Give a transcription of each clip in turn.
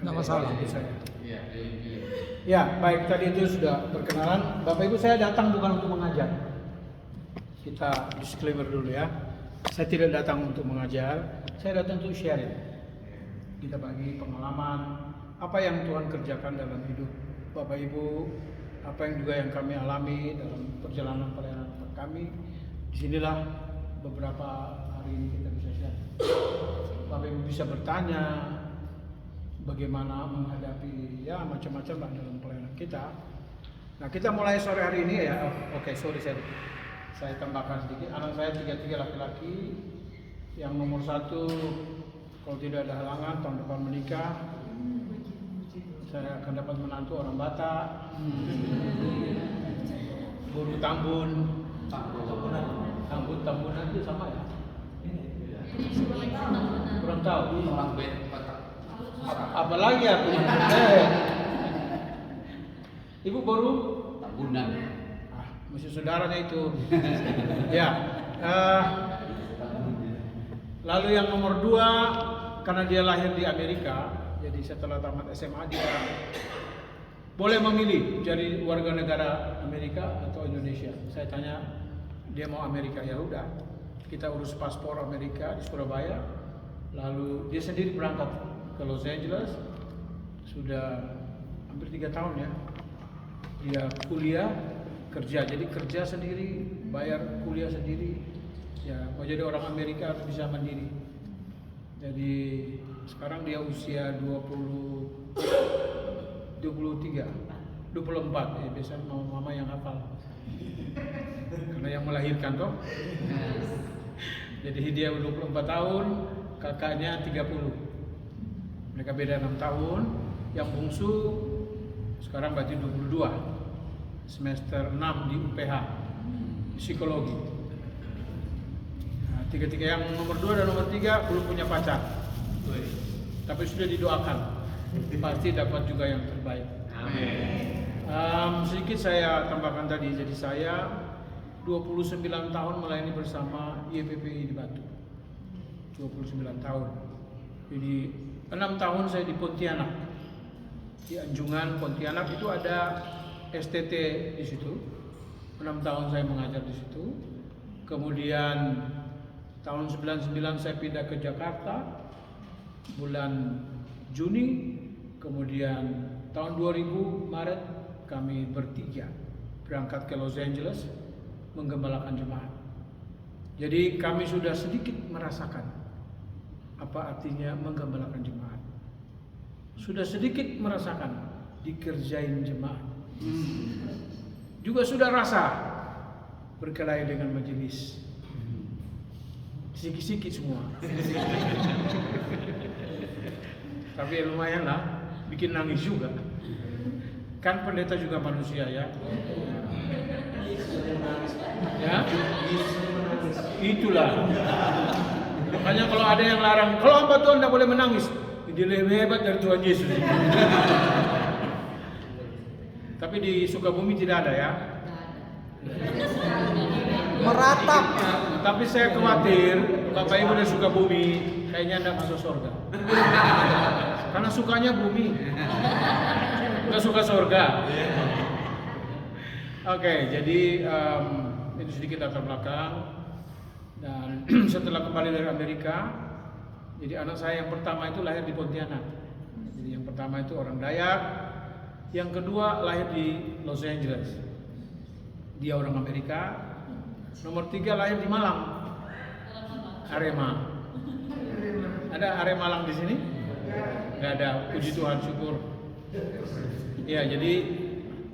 Nggak masalah. Ya, baik, tadi itu sudah perkenalan. Bapak Ibu, saya datang bukan untuk mengajar. Kita disclaimer dulu ya. Saya tidak datang untuk mengajar, saya datang untuk sharing. Kita bagi pengalaman, apa yang Tuhan kerjakan dalam hidup Bapak Ibu, apa yang juga yang kami alami dalam perjalanan pelayanan kami. Disinilah beberapa hari ini kita bisa share. Bapak Ibu bisa bertanya bagaimana menghadapi ya macam-macam lah dalam pelayanan kita. Nah, kita mulai sore hari ini ya. Saya tambahkan sedikit. Anak saya 3 laki-laki. Yang nomor 1 kalau tidak ada halangan tahun depan menikah. Saya akan dapat menantu orang Batak. Guru Tambun. Tambunan itu sama ya? Kurang tahu. Orang Batak. Apalagi aku? Ibu baru? Tambunan. Masih saudaranya itu. Ya. Lalu yang nomor 2, karena dia lahir di Amerika, jadi setelah tamat SMA dia boleh memilih jadi warga negara Amerika atau Indonesia. Saya tanya, dia mau Amerika, ya udah. Kita urus paspor Amerika di Surabaya. Lalu dia sendiri berangkat ke Los Angeles. Sudah hampir 3 tahun ya. Dia kuliah, kerja, jadi kerja sendiri, bayar kuliah sendiri. Ya, mau jadi orang Amerika harus bisa mandiri. Jadi sekarang dia usia 24 ya, biasa mama yang hafal. Karena yang melahirkan toh. Jadi dia 24 tahun, kakaknya 30. Mereka beda 6 tahun. Yang bungsu sekarang berarti 22. Semester 6 di UPH psikologi. Nah, tiga yang nomor 2 dan nomor 3 belum punya pacar, tapi sudah didoakan pasti dapat juga yang terbaik. Amin. Sedikit saya tambahkan tadi, jadi saya 29 tahun melayani bersama YPPI di Batu. 29 tahun. Jadi 6 tahun saya di Pontianak, di Anjungan Pontianak itu ada STT di situ. 6 tahun saya mengajar di situ. Kemudian tahun 99 saya pindah ke Jakarta bulan Juni. Kemudian tahun 2000 Maret kami bertiga berangkat ke Los Angeles menggembalakan jemaat. Jadi kami sudah sedikit merasakan apa artinya menggembalakan jemaat. Sudah sedikit merasakan dikerjain jemaat. Juga sudah rasa berkelahi dengan majelis. Sikit-sikit semua. Tapi lumayan lah, bikin nangis juga. Kan pendeta juga manusia ya. Ya, itulah. Makanya kalau ada yang larang, kalau hamba Tuhan tidak boleh menangis, dia lebih hebat dari Tuhan Yesus. Tapi di Sukabumi tidak ada ya. Meratap. Tapi saya khawatir Bapak Ibu dari Sukabumi kayaknya tidak masuk surga. Karena sukanya bumi, nggak suka surga. Oke, jadi itu sedikit latar belakang. Dan setelah kembali dari Amerika, jadi anak saya yang pertama itu lahir di Pontianak. Jadi yang pertama itu orang Dayak, yang kedua lahir di Los Angeles. Dia orang Amerika. Nomor 3 lahir di Malang. Arema. Ada Arema Malang di sini? Nggak ada. Puji Tuhan, syukur. Ya, jadi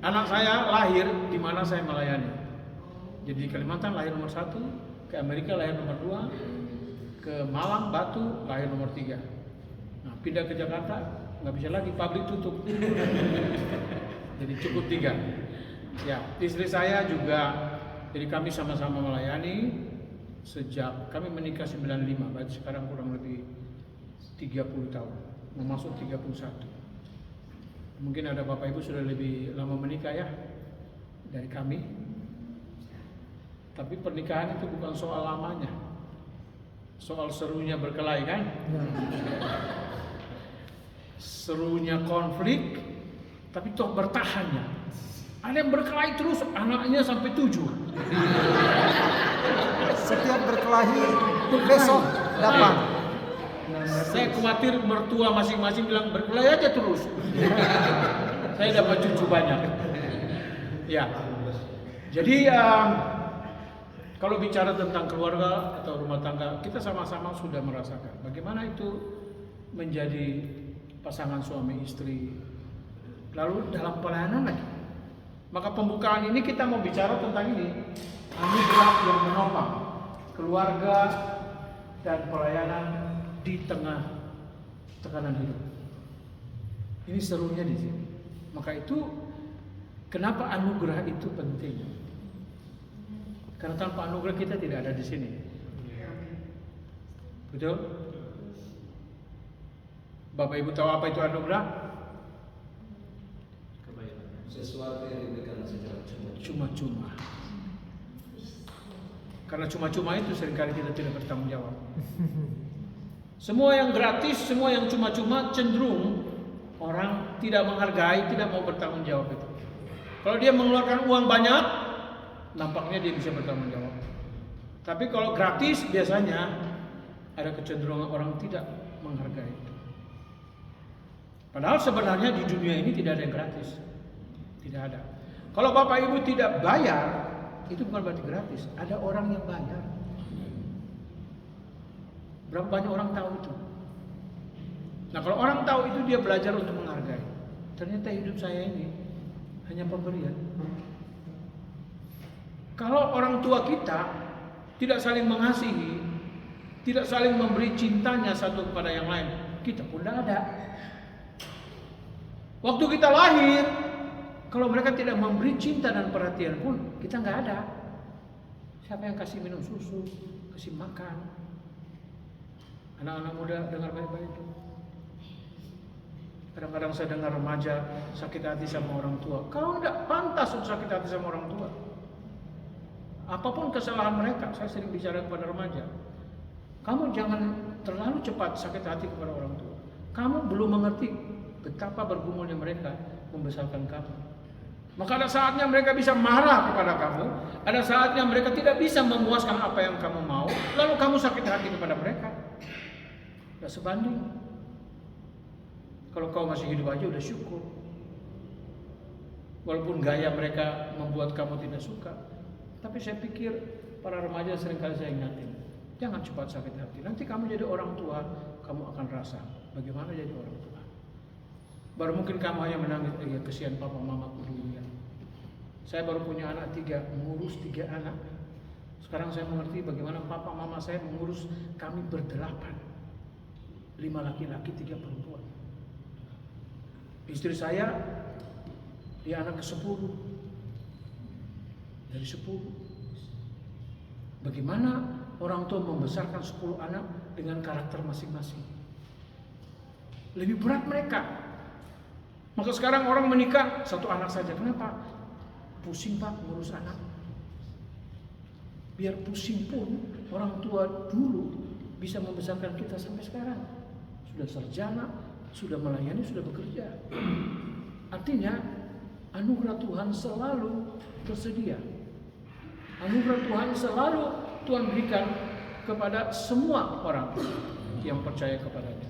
anak saya lahir di mana saya melayani. Jadi di Kalimantan lahir nomor 1, ke Amerika lahir nomor 2, ke Malang, Batu lahir nomor 3. Nah, pindah ke Jakarta nggak bisa lagi, pabrik tutup. Jadi cukup 3. Ya, istri saya juga. Jadi kami sama-sama melayani sejak kami menikah 95, berarti sekarang kurang lebih 30 tahun, mau masuk 31. Mungkin ada Bapak Ibu sudah lebih lama menikah ya dari kami. Tapi pernikahan itu bukan soal lamanya, soal serunya berkelahi kan? serunya konflik, tapi toh bertahannya. Ada yang berkelahi terus, anaknya sampai 7. Setiap berkelahi besok dapat. Saya khawatir mertua masing-masing bilang berkelahi aja terus. Saya dapat cucu banyak. Ya. Jadi kalau bicara tentang keluarga atau rumah tangga, kita sama-sama sudah merasakan bagaimana itu menjadi pasangan suami istri. Lalu dalam pelayanan lagi. Maka pembukaan ini kita mau bicara tentang ini, anugerah yang menopang keluarga dan pelayanan di tengah tekanan hidup. Ini serunya di sini. Maka itu kenapa anugerah itu penting? Karena tanpa anugerah kita tidak ada di sini. Betul? Bapak Ibu tahu apa itu anugerah? Sesuatu yang diberikan secara Cuma-cuma. Karena cuma-cuma itu seringkali kita tidak bertanggung jawab. Semua yang gratis, semua yang cuma-cuma cenderung orang tidak menghargai, tidak mau bertanggung jawab itu. Kalau dia mengeluarkan uang banyak, nampaknya dia bisa bertanggung jawab. Tapi kalau gratis biasanya ada kecenderungan orang tidak menghargai itu. Padahal sebenarnya di dunia ini tidak ada yang gratis. Tidak ada. Kalau Bapak Ibu tidak bayar, itu bukan berarti gratis. Ada orang yang bayar. Berapa banyak orang tahu itu? Nah, kalau orang tahu itu, dia belajar untuk menghargai. Ternyata hidup saya ini hanya pemberian. Kalau orang tua kita tidak saling mengasihi, tidak saling memberi cintanya satu kepada yang lain, kita pun tidak ada. Waktu kita lahir, kalau mereka tidak memberi cinta dan perhatian pun, kita nggak ada. Siapa yang kasih minum susu, kasih makan? Anak-anak muda dengar baik-baik itu. Kadang-kadang saya dengar remaja sakit hati sama orang tua. Kau tidak pantas untuk sakit hati sama orang tua. Apapun kesalahan mereka, saya sering bicara kepada remaja. Kamu jangan terlalu cepat sakit hati kepada orang tua. Kamu belum mengerti betapa bergumulnya mereka membesarkan kamu. Maka ada saatnya mereka bisa marah kepada kamu, ada saatnya mereka tidak bisa memuaskan apa yang kamu mau, lalu kamu sakit hati kepada mereka. Tidak sebanding. Kalau kau masih hidup aja udah syukur. Walaupun gaya mereka membuat kamu tidak suka, tapi saya pikir para remaja seringkali saya ingatin, jangan cepat sakit hati. Nanti kamu jadi orang tua, kamu akan rasa bagaimana jadi orang tua. Baru mungkin kamu hanya menangis, ya kesian papa mamaku dulu ya. Saya baru punya anak 3, mengurus 3 anak. Sekarang saya mengerti bagaimana papa mama saya mengurus kami berdelapan. 5 laki-laki, 3 perempuan. Istri saya, dia anak ke-10. Dari 10. Bagaimana orang tua membesarkan 10 anak dengan karakter masing-masing. Lebih berat mereka. Maka sekarang orang menikah 1 anak saja. Kenapa? Pusing Pak ngurus anak. Biar pusing pun orang tua dulu bisa membesarkan kita sampai sekarang. Sudah sarjana, sudah melayani, sudah bekerja. Artinya anugerah Tuhan selalu tersedia. Anugerah Tuhan selalu Tuhan berikan kepada semua orang yang percaya kepadanya.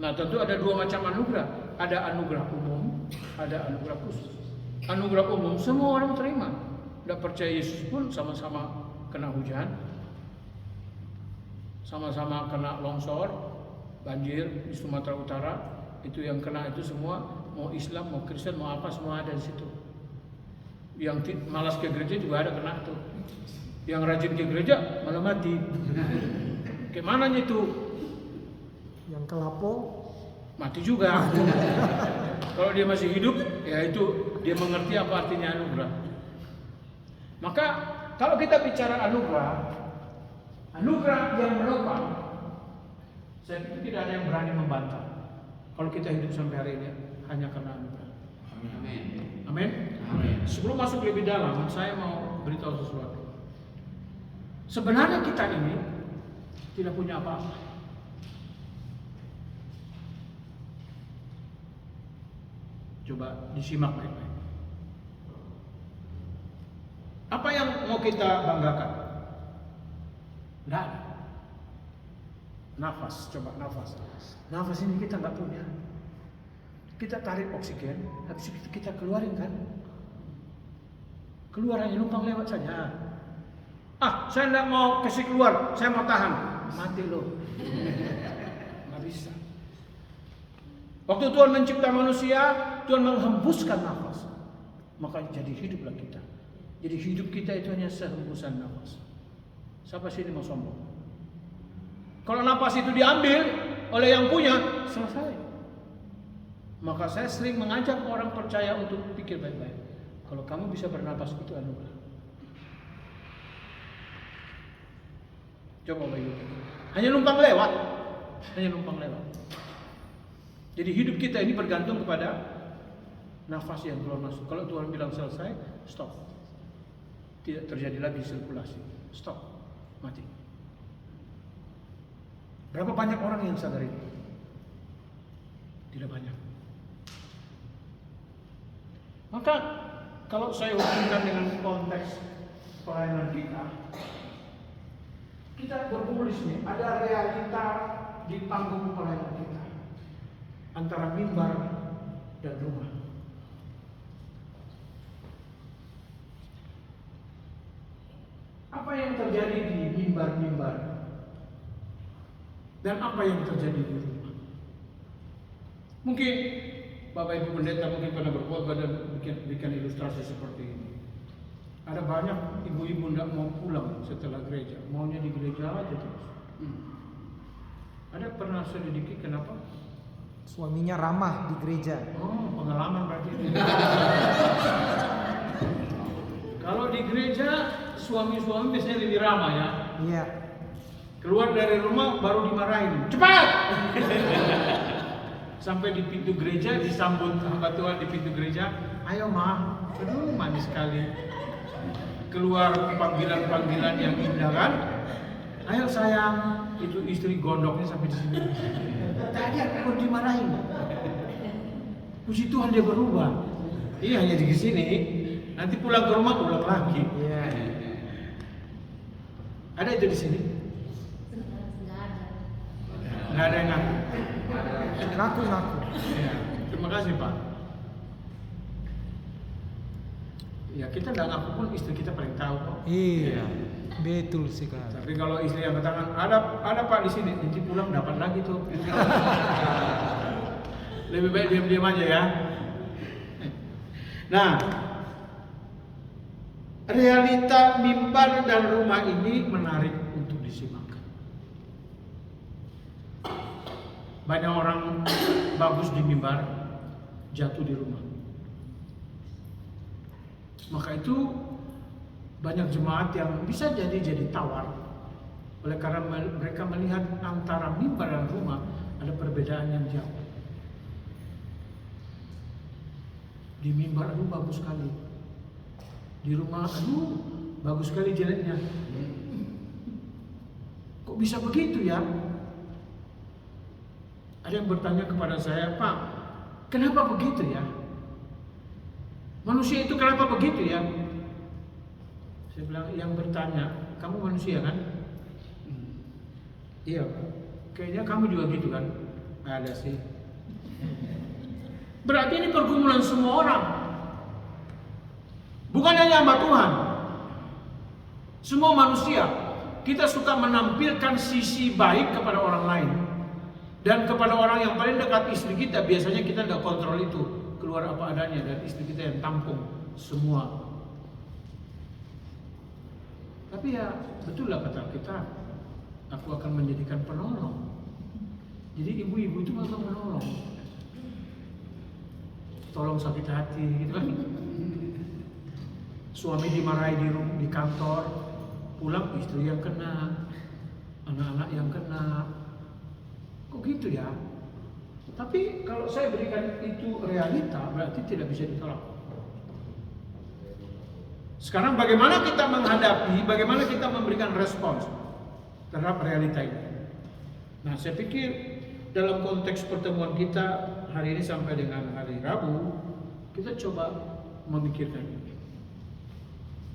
Nah, tentu ada 2 macam anugerah. Ada anugerah umum, ada anugerah khusus. Anugerah umum semua orang terima. Tidak percaya Yesus pun sama-sama kena hujan, sama-sama kena longsor, banjir di Sumatera Utara. Itu yang kena itu semua, mau Islam, mau Kristen, mau apa, semua ada di situ. Yang malas ke gereja juga ada kena tuh. Yang rajin ke gereja malah mati. Gimana itu? Yang kelapo Mati juga. Kalau dia masih hidup, ya itu dia mengerti apa artinya anugerah. Maka kalau kita bicara anugerah yang menopang, saya pikir tidak ada yang berani membantah. Kalau kita hidup sampai hari ini hanya karena anugerah. Amin. Amin. Amin. Sebelum masuk lebih dalam, saya mau beritahu sesuatu. Sebenarnya kita ini tidak punya apa-apa. Coba disimak baik-baik. Apa yang mau kita banggakan? Tidak ada. Nafas, coba nafas. Nafas ini kita nggak punya. Kita tarik oksigen, habis itu kita keluarin kan? Keluar hanya numpang lewat saja. Saya tidak mau kasih keluar, saya mau tahan. Mati lo. Nggak bisa. Waktu Tuhan mencipta manusia, Tuhan menghembuskan nafas. Maka jadi hiduplah kita. Jadi hidup kita itu hanya sehembusan nafas. Siapa sini mau sombong? Kalau nafas itu diambil oleh yang punya, selesai. Maka saya sering mengajak orang percaya untuk pikir baik-baik. Kalau kamu bisa bernapas itu anugerah. Coba bayangkan. Hanya numpang lewat. Hanya numpang lewat. Jadi hidup kita ini bergantung kepada nafas yang keluar masuk. Kalau Tuhan bilang selesai, stop. Tidak terjadi lagi sirkulasi. Stop. Mati. Berapa banyak orang yang sadar itu? Tidak banyak. Maka kalau saya hubungkan dengan konteks pelayanan kita bergumul di sini. Ada realita di panggung pelayanan kita antara mimbar dan rumah. Apa yang terjadi di mimbar-mimbar dan apa yang terjadi di rumah? Mungkin Bapak Ibu Pendeta mungkin pernah berkhotbah dan bikin ilustrasi seperti ini. Ada banyak ibu-ibu tidak mau pulang setelah gereja, maunya di gereja aja terus. Ada pernah selidiki kenapa? Suaminya ramah di gereja. Oh, pengalaman berarti. Kalau di gereja suami-suami biasanya lebih ramah ya. Iya. Keluar dari rumah baru dimarahin. Cepat! Sampai di pintu gereja disambut hamba Tuhan di pintu gereja. Ayo ma, aduh manis sekali. Keluar panggilan-panggilan yang indah kan. Ayo sayang, itu istri gondoknya sampai di sini. Tadi aku dimarahin. Puji Tuhan dia berubah. Iya hanya di sini. Nanti pulang ke rumah ulang lagi. Iya. Ada itu di sini? Nggak ada yang ngaku. Ngaku-ngaku. Ya, terima kasih Pak. Ya kita nggak ngaku pun istri kita paling tahu kok. Iya. Betul sekali. Tapi kalau istri yang katakan ada Pak di sini, nanti pulang dapat lagi tuh. Lebih baik diam-diam aja ya. Nah, realita mimbar dan rumah ini menarik untuk disimak. Banyak orang bagus di mimbar, jatuh di rumah. Maka itu banyak jemaat yang bisa jadi tawar. Oleh karena mereka melihat antara mimbar dan rumah ada perbedaan yang jauh. Di mimbar aduh bagus sekali. Di rumah aduh bagus sekali jeleknya. Kok bisa begitu ya? Ada yang bertanya kepada saya, Pak, kenapa begitu ya? Manusia itu kenapa begitu ya? Saya bilang, yang bertanya, kamu manusia kan? Iya, kayaknya kamu juga gitu kan? Ada sih. Berarti ini pergumulan semua orang. Bukan hanya hamba Tuhan. Semua manusia. Kita suka menampilkan sisi baik kepada orang lain. Dan kepada orang yang paling dekat istri kita, biasanya kita tidak kontrol itu. Keluar apa adanya dan istri kita yang tampung semua. Tapi ya betul lah kata kita, aku akan menjadikan penolong. Jadi ibu-ibu itu memang menolong. Tolong sakit hati gitu kan. Suami dimarahi di kantor, pulang istri yang kena, anak-anak yang kena. Kok gitu ya? Tapi kalau saya berikan itu realita, berarti tidak bisa ditolak. Sekarang bagaimana kita menghadapi, bagaimana kita memberikan respons terhadap realita ini? Nah, saya pikir dalam konteks pertemuan kita hari ini sampai dengan hari Rabu, kita coba memikirkan ini.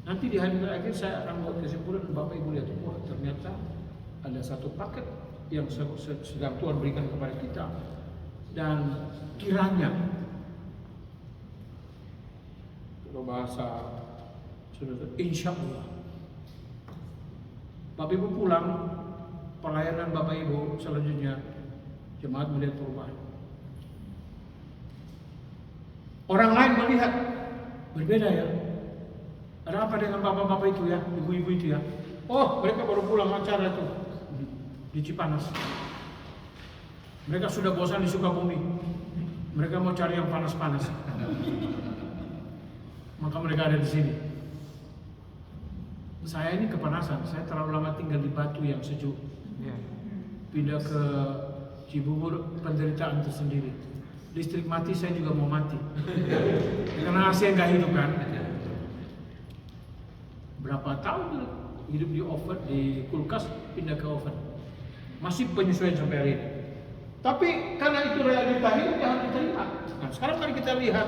Nanti di hari terakhir saya akan buat kesimpulan, Bapak Ibu lihat, wah ternyata ada satu paket yang sedang Tuhan berikan kepada kita, dan kiranya kalau bahasa sudah insya Allah Bapak Ibu pulang, pelayanan Bapak Ibu selanjutnya jemaat melihat perubahan. Orang lain melihat berbeda ya. Ada apa dengan bapak-bapak itu ya, ibu-ibu itu ya? Oh, mereka baru pulang acara itu di Cipanas. Mereka sudah bosan di Sukabumi. Mereka mau cari yang panas-panas. Maka mereka ada di sini. Saya ini kepanasan. Saya terlalu lama tinggal di Batu yang sejuk. Ya. Pindah ke Cibubur, penderitaan tersendiri. Listrik mati, saya juga mau mati. Karena AC nggak hidup kan. Berapa tahun hidup di oven, di kulkas, pindah ke oven. Masih penyesuaian sampai hari ini. Tapi karena itu realita hidup yang kita lihat. Nah, sekarang mari kita lihat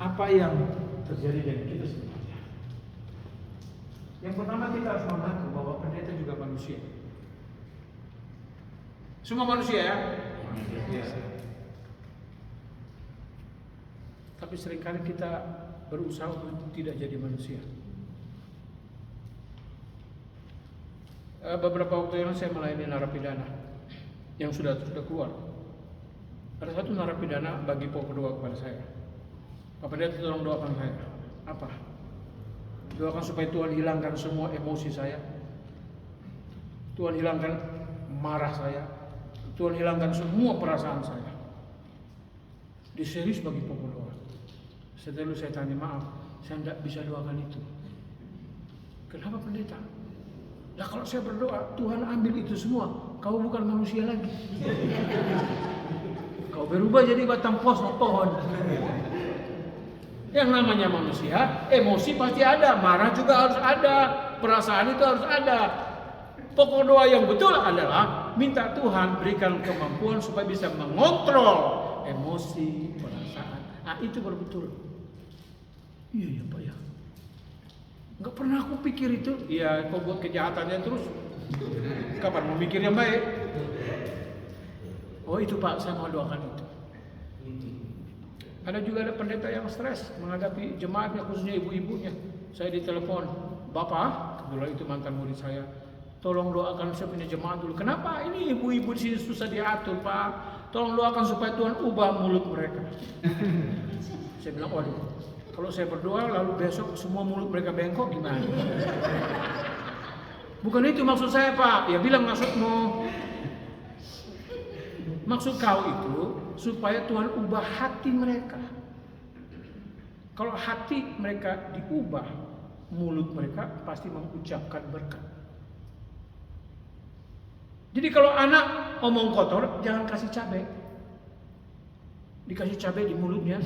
apa yang terjadi dengan kita sebenarnya. Yang pertama kita harus mengaku bahwa pendeta juga manusia. Semua manusia ya. Tapi seringkali kita berusaha untuk tidak jadi manusia. Beberapa waktu yang saya melayani narapidana yang sudah keluar. Ada satu narapidana bagi pokok doa kepada saya. Pak Pendeta tolong doakan saya. Apa? Doakan supaya Tuhan hilangkan semua emosi saya. Tuhan hilangkan marah saya. Tuhan hilangkan semua perasaan saya. Diserius bagi pokok doa. Setelah itu saya tanya, maaf, saya tidak bisa doakan itu. Kenapa pendeta? Nah kalau saya berdoa, Tuhan ambil itu semua. Kau bukan manusia lagi. Kau berubah jadi batang pohon. Yang namanya manusia, emosi pasti ada, marah juga harus ada, perasaan itu harus ada. Pokok doa yang betul adalah minta Tuhan berikan kemampuan supaya bisa mengontrol emosi, perasaan. Nah itu baru betul. Iya ya Pak ya. Nggak pernah aku pikir itu. Iya, kau buat kejahatannya terus. Kapan mau mikir yang baik? Oh itu Pak, saya mau doakan itu. Ada juga ada pendeta yang stres menghadapi jemaatnya, khususnya ibu-ibunya. Saya ditelepon, Bapak, kebetulan itu mantan murid saya, tolong doakan saya punya jemaat dulu. Kenapa? Ini ibu-ibu di sini susah diatur Pak. Tolong doakan supaya Tuhan ubah mulut mereka. Saya bilang, waduh, kalau saya berdoa lalu besok semua mulut mereka bengkok gimana? Bukan itu maksud saya Pak. Ya bilang maksudmu. Maksud kau itu supaya Tuhan ubah hati mereka. Kalau hati mereka diubah, mulut mereka pasti mengucapkan berkat. Jadi kalau anak omong kotor, jangan kasih cabai. Dikasih cabai di mulutnya,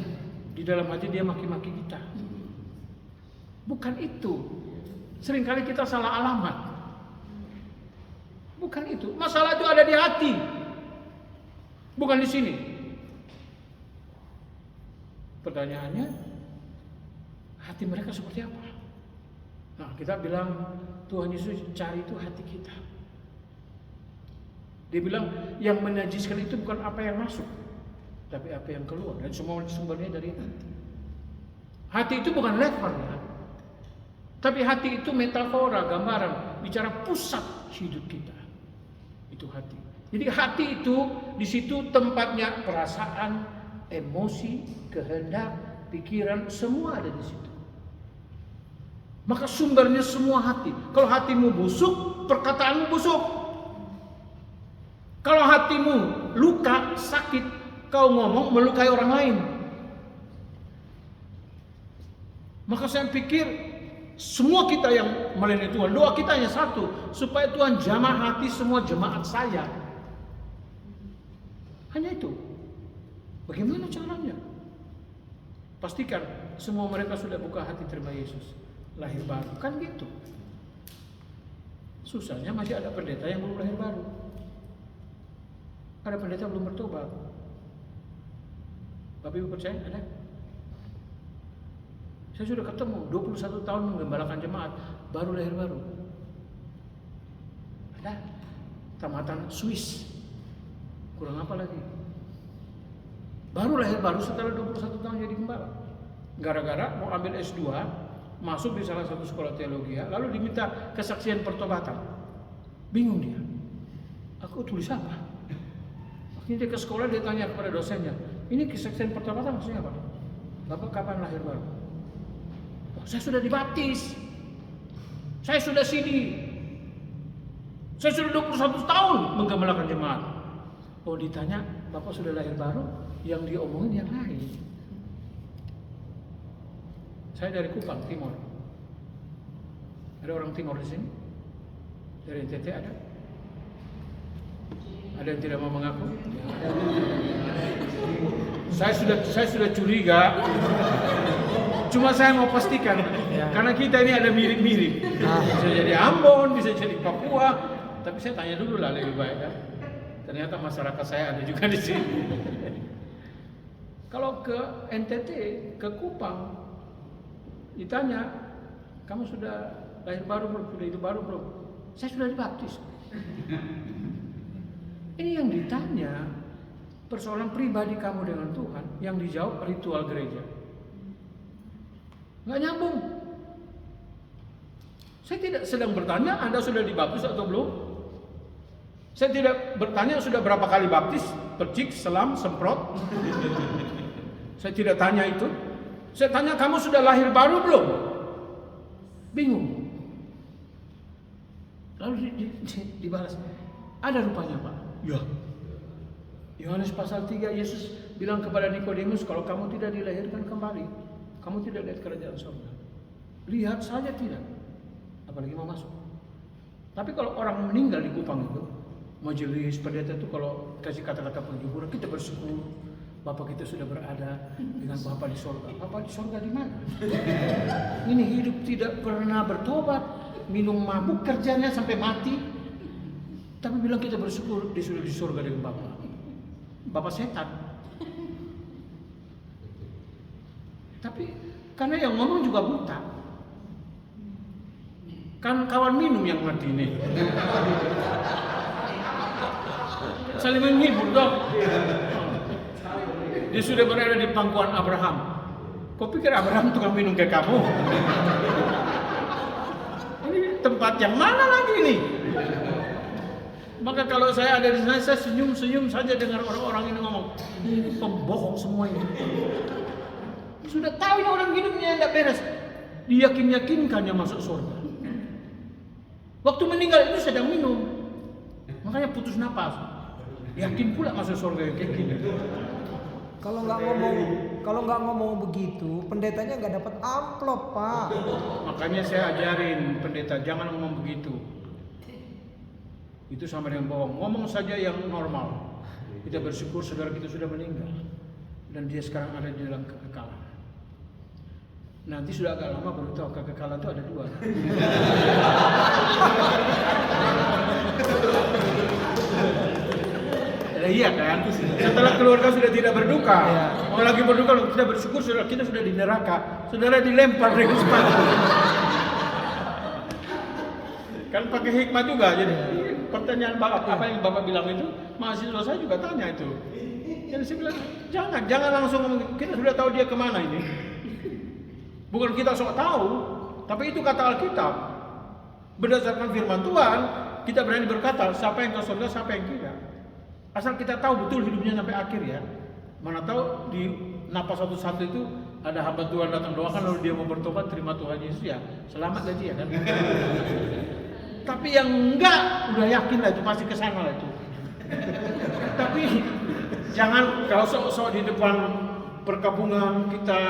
di dalam hati dia maki-maki kita. Bukan itu. Seringkali kita salah alamat. Bukan itu. Masalah itu ada di hati. Bukan di sini. Pertanyaannya, hati mereka seperti apa? Nah, kita bilang Tuhan Yesus cari itu hati kita. Dia bilang yang menajiskan itu bukan apa yang masuk, tapi apa yang keluar. Dan semua sumbernya dari hati. Hati itu bukan level ya. Tapi hati itu metafora, gambaran, bicara pusat hidup kita. Itu hati. Jadi hati itu di situ tempatnya perasaan, emosi, kehendak, pikiran, semua ada di situ. Maka sumbernya semua hati. Kalau hatimu busuk, perkataanmu busuk. Kalau hatimu luka, sakit, kau ngomong melukai orang lain. Maka saya pikir semua kita yang melayani Tuhan, doa kita hanya satu, supaya Tuhan jamah hati semua jemaat saya. Hanya itu. Bagaimana caranya? Pastikan semua mereka sudah buka hati terima Yesus. Lahir baru. Kan gitu. Susahnya masih ada pendeta yang belum lahir baru. Ada pendeta belum bertobat. Bapak Ibu percaya? Ada? Saya sudah ketemu 21 tahun menggembalakan jemaat, baru lahir baru. Ada? Tamatan Swiss. Kurang apa lagi? Baru lahir baru setelah 21 tahun jadi gembala. Gara-gara mau ambil S2, masuk di salah satu sekolah teologi, lalu diminta kesaksian pertobatan. Bingung dia. Aku tulis apa? Akhirnya dia ke sekolah, dia tanya kepada dosennya, ini kesaksian pertobatan maksudnya apa? Bapak kapan lahir baru? Oh, saya sudah dibaptis. Saya sudah sini. Saya sudah 21 tahun menggembalakan jemaat. Oh, ditanya, Bapak sudah lahir baru? Yang diomongin yang lain. Saya dari Kupang, Timor. Ada orang Timor di sini? Dari NTT ada? Ada yang tidak mau mengaku? Saya sudah curiga. Cuma saya mau pastikan, karena kita ini ada mirip-mirip. Bisa jadi Ambon, bisa jadi Papua. Tapi saya tanya dulu lah lebih baik ya. Ternyata masyarakat saya ada juga di sini. Kalau ke NTT, ke Kupang, ditanya, kamu sudah lahir baru belum? Sudah itu baru belum? Saya sudah dibaptis. Ini yang ditanya persoalan pribadi kamu dengan Tuhan, yang dijawab ritual gereja. Nggak nyambung. Saya tidak sedang bertanya Anda sudah dibaptis atau belum. Saya tidak bertanya sudah berapa kali baptis, percik, selam, semprot. Saya tidak tanya itu. Saya tanya kamu sudah lahir baru belum? Bingung. Lalu dibalas, ada rupanya Pak. Ya. Yohanes pasal 3, Yesus bilang kepada Nikodemus, kalau kamu tidak dilahirkan kembali, kamu tidak lihat kerajaan surga. Lihat saja tidak, apalagi mau masuk. Tapi kalau orang meninggal di Kupang itu, majelis pendeta itu kalau kasih kata-kata penghiburan, kita bersyukur Bapak kita sudah berada dengan Bapak di surga. Bapak di surga di mana? Ini hidup tidak pernah bertobat, minum mabuk kerjanya sampai mati. Tapi bilang kita bersyukur dia sudah di surga dengan Bapak. Bapak setan. Tapi karena yang ngomong juga buta. Kan kawan minum yang mati ini. Saling menghibur dong. Dia sudah berada di pangkuan Abraham. Kau pikir Abraham tukang minum kayak kamu? Ini tempat yang mana lagi ini? Maka kalau saya ada di sana, saya senyum-senyum saja dengar orang-orang ini ngomong, ini pembohong semua ini. Sudah tahu ini orang hidupnya tidak beres, diyakin-yakinkannya masuk surga. Waktu meninggal itu sedang minum, makanya putus napas. Yakin pula masuk surga yang kayak gini. Kalau nggak ngomong begitu, pendetanya nggak dapat amplop, Pak. Makanya saya ajarin pendeta jangan ngomong begitu. Itu sama dengan bohong. Ngomong saja yang normal. Kita bersyukur saudara kita sudah meninggal dan dia sekarang ada di dalam kekekalan. Nanti sudah agak lama baru tahu kekekalan itu ada dua. Iya kan? Setelah keluarga sudah tidak berduka, mau lagi berduka, kita bersyukur saudara kita sudah di neraka, saudara dilempar dengan sepatu. Kan pakai hikmah juga. Jadi pertanyaan bapak apa yang bapak bilang itu, mahasiswa saya juga tanya itu. Jadi saya bilang jangan langsung ngomong, kita sudah tahu dia kemana ini. Bukan kita sok tahu, tapi itu kata Alkitab. Berdasarkan firman Tuhan, kita berani berkata siapa yang ke surga, siapa yang tidak. Asal kita tahu betul hidupnya sampai akhir ya. Mana tahu di napas satu-satu itu ada hamba Tuhan datang doakan lalu dia mau bertobat terima Tuhan Yesus ya. Selamat aja ya kan. Tapi yang enggak udah yakin lah itu pasti kesana lah itu. Tapi jangan kalau sok-sok di depan perkabungan kita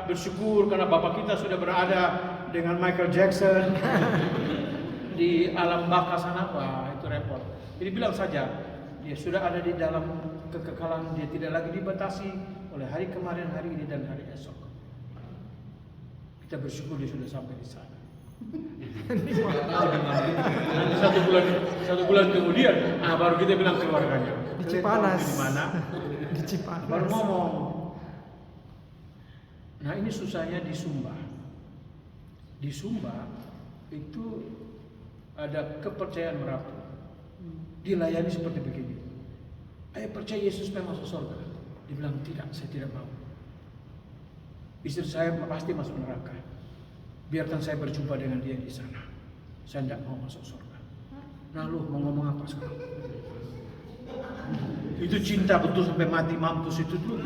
bersyukur karena Bapak kita sudah berada dengan Michael Jackson di alam baka sana, wah itu repot. Jadi bilang saja dia sudah ada di dalam kekekalan, dia tidak lagi dibatasi oleh hari kemarin, hari ini dan hari esok. Kita bersyukur dia sudah sampai di sana. Nanti satu bulan kemudian, baru kita bilang keluarganya. Di Cipanas. Di mana? Di Cipanas. Baru ngomong. Nah ini susahnya di Sumba. Di Sumba itu ada kepercayaan merapu. Dilayani seperti begini. Ayo percaya Yesus memang masuk surga. Dibilang tidak, saya tidak mau. Istri saya pasti masuk neraka. Biarkan saya berjumpa dengan dia di sana. Saya tidak mau masuk surga. Nah lu mau ngomong apa sekarang? Itu cinta betul sampai mati mampus itu tuh.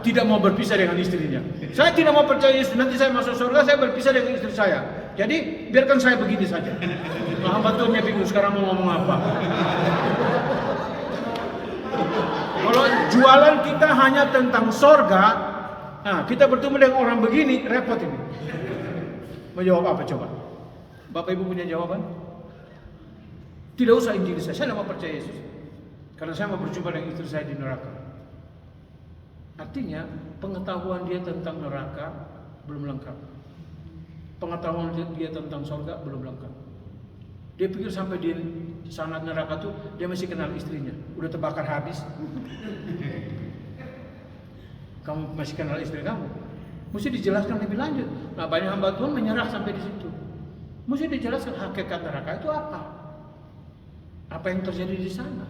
Tidak mau berpisah dengan istrinya. Saya tidak mau percaya Yesus, nanti saya masuk surga, saya berpisah dengan istri saya. Jadi biarkan saya begini saja. Nah, hamba Tuhannya bingung sekarang mau ngomong apa. Kalau jualan kita hanya tentang surga, nah kita bertemu dengan orang begini, repot ini. Mau jawab apa coba? Bapak Ibu punya jawaban? Tidak usah injili saya tidak mau percaya Yesus. Karena saya mau berjumpa dengan istri saya di neraka. Artinya pengetahuan dia tentang neraka belum lengkap. Pengetahuan dia tentang surga belum lengkap. Dia pikir sampai di sana neraka tuh dia masih kenal istrinya. Udah terbakar habis. Kamu masih kenal istri kamu? Mesti dijelaskan lebih lanjut. Nah banyak hamba Tuhan menyerah sampai di situ. Mesti dijelaskan hakikat neraka itu apa? Apa yang terjadi di sana?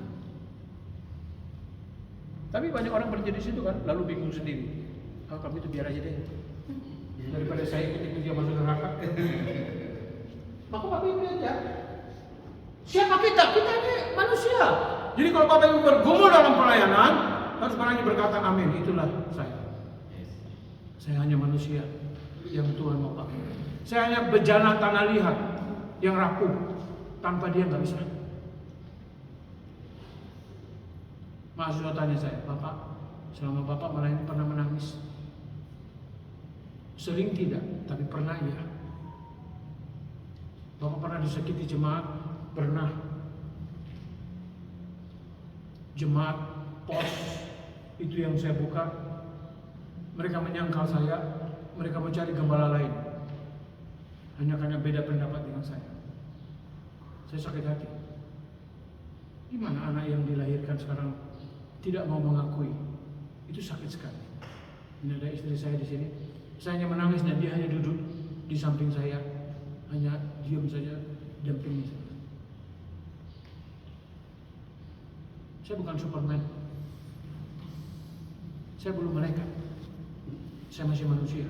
Tapi banyak orang berada di situ kan, lalu bingung sendiri. Oh kamu itu biar aja deh. Daripada saya ikut dia masuk neraka. Maka Bapak Ibu lihat ya. Siapa kita? Kita ini manusia. Jadi kalau Bapak Ibu bergumul dalam pelayanan, harus berani berkata amin. Itulah saya. Saya hanya manusia yang Tuhan mau pakai. Saya hanya bejana tanah liat yang rapuh. Tanpa dia nggak bisa. Mahasiswa tanya saya, Bapak, selama Bapak melayani pernah menangis? Sering tidak, tapi pernah ya. Bapak pernah disakiti jemaat? Pernah. Jemaat, pos, itu yang saya buka. Mereka menyangkal saya, mereka mencari gembala lain. Hanya karena beda pendapat dengan saya. Saya sakit hati. Gimana anak yang dilahirkan sekarang tidak mau mengakui? Itu sakit sekali. Ini ada istri saya di sini. Saya hanya menangis dan dia hanya duduk di samping saya, hanya diam saja, dampingi saya. Saya bukan Superman. Saya belum malaikat. Saya masih manusia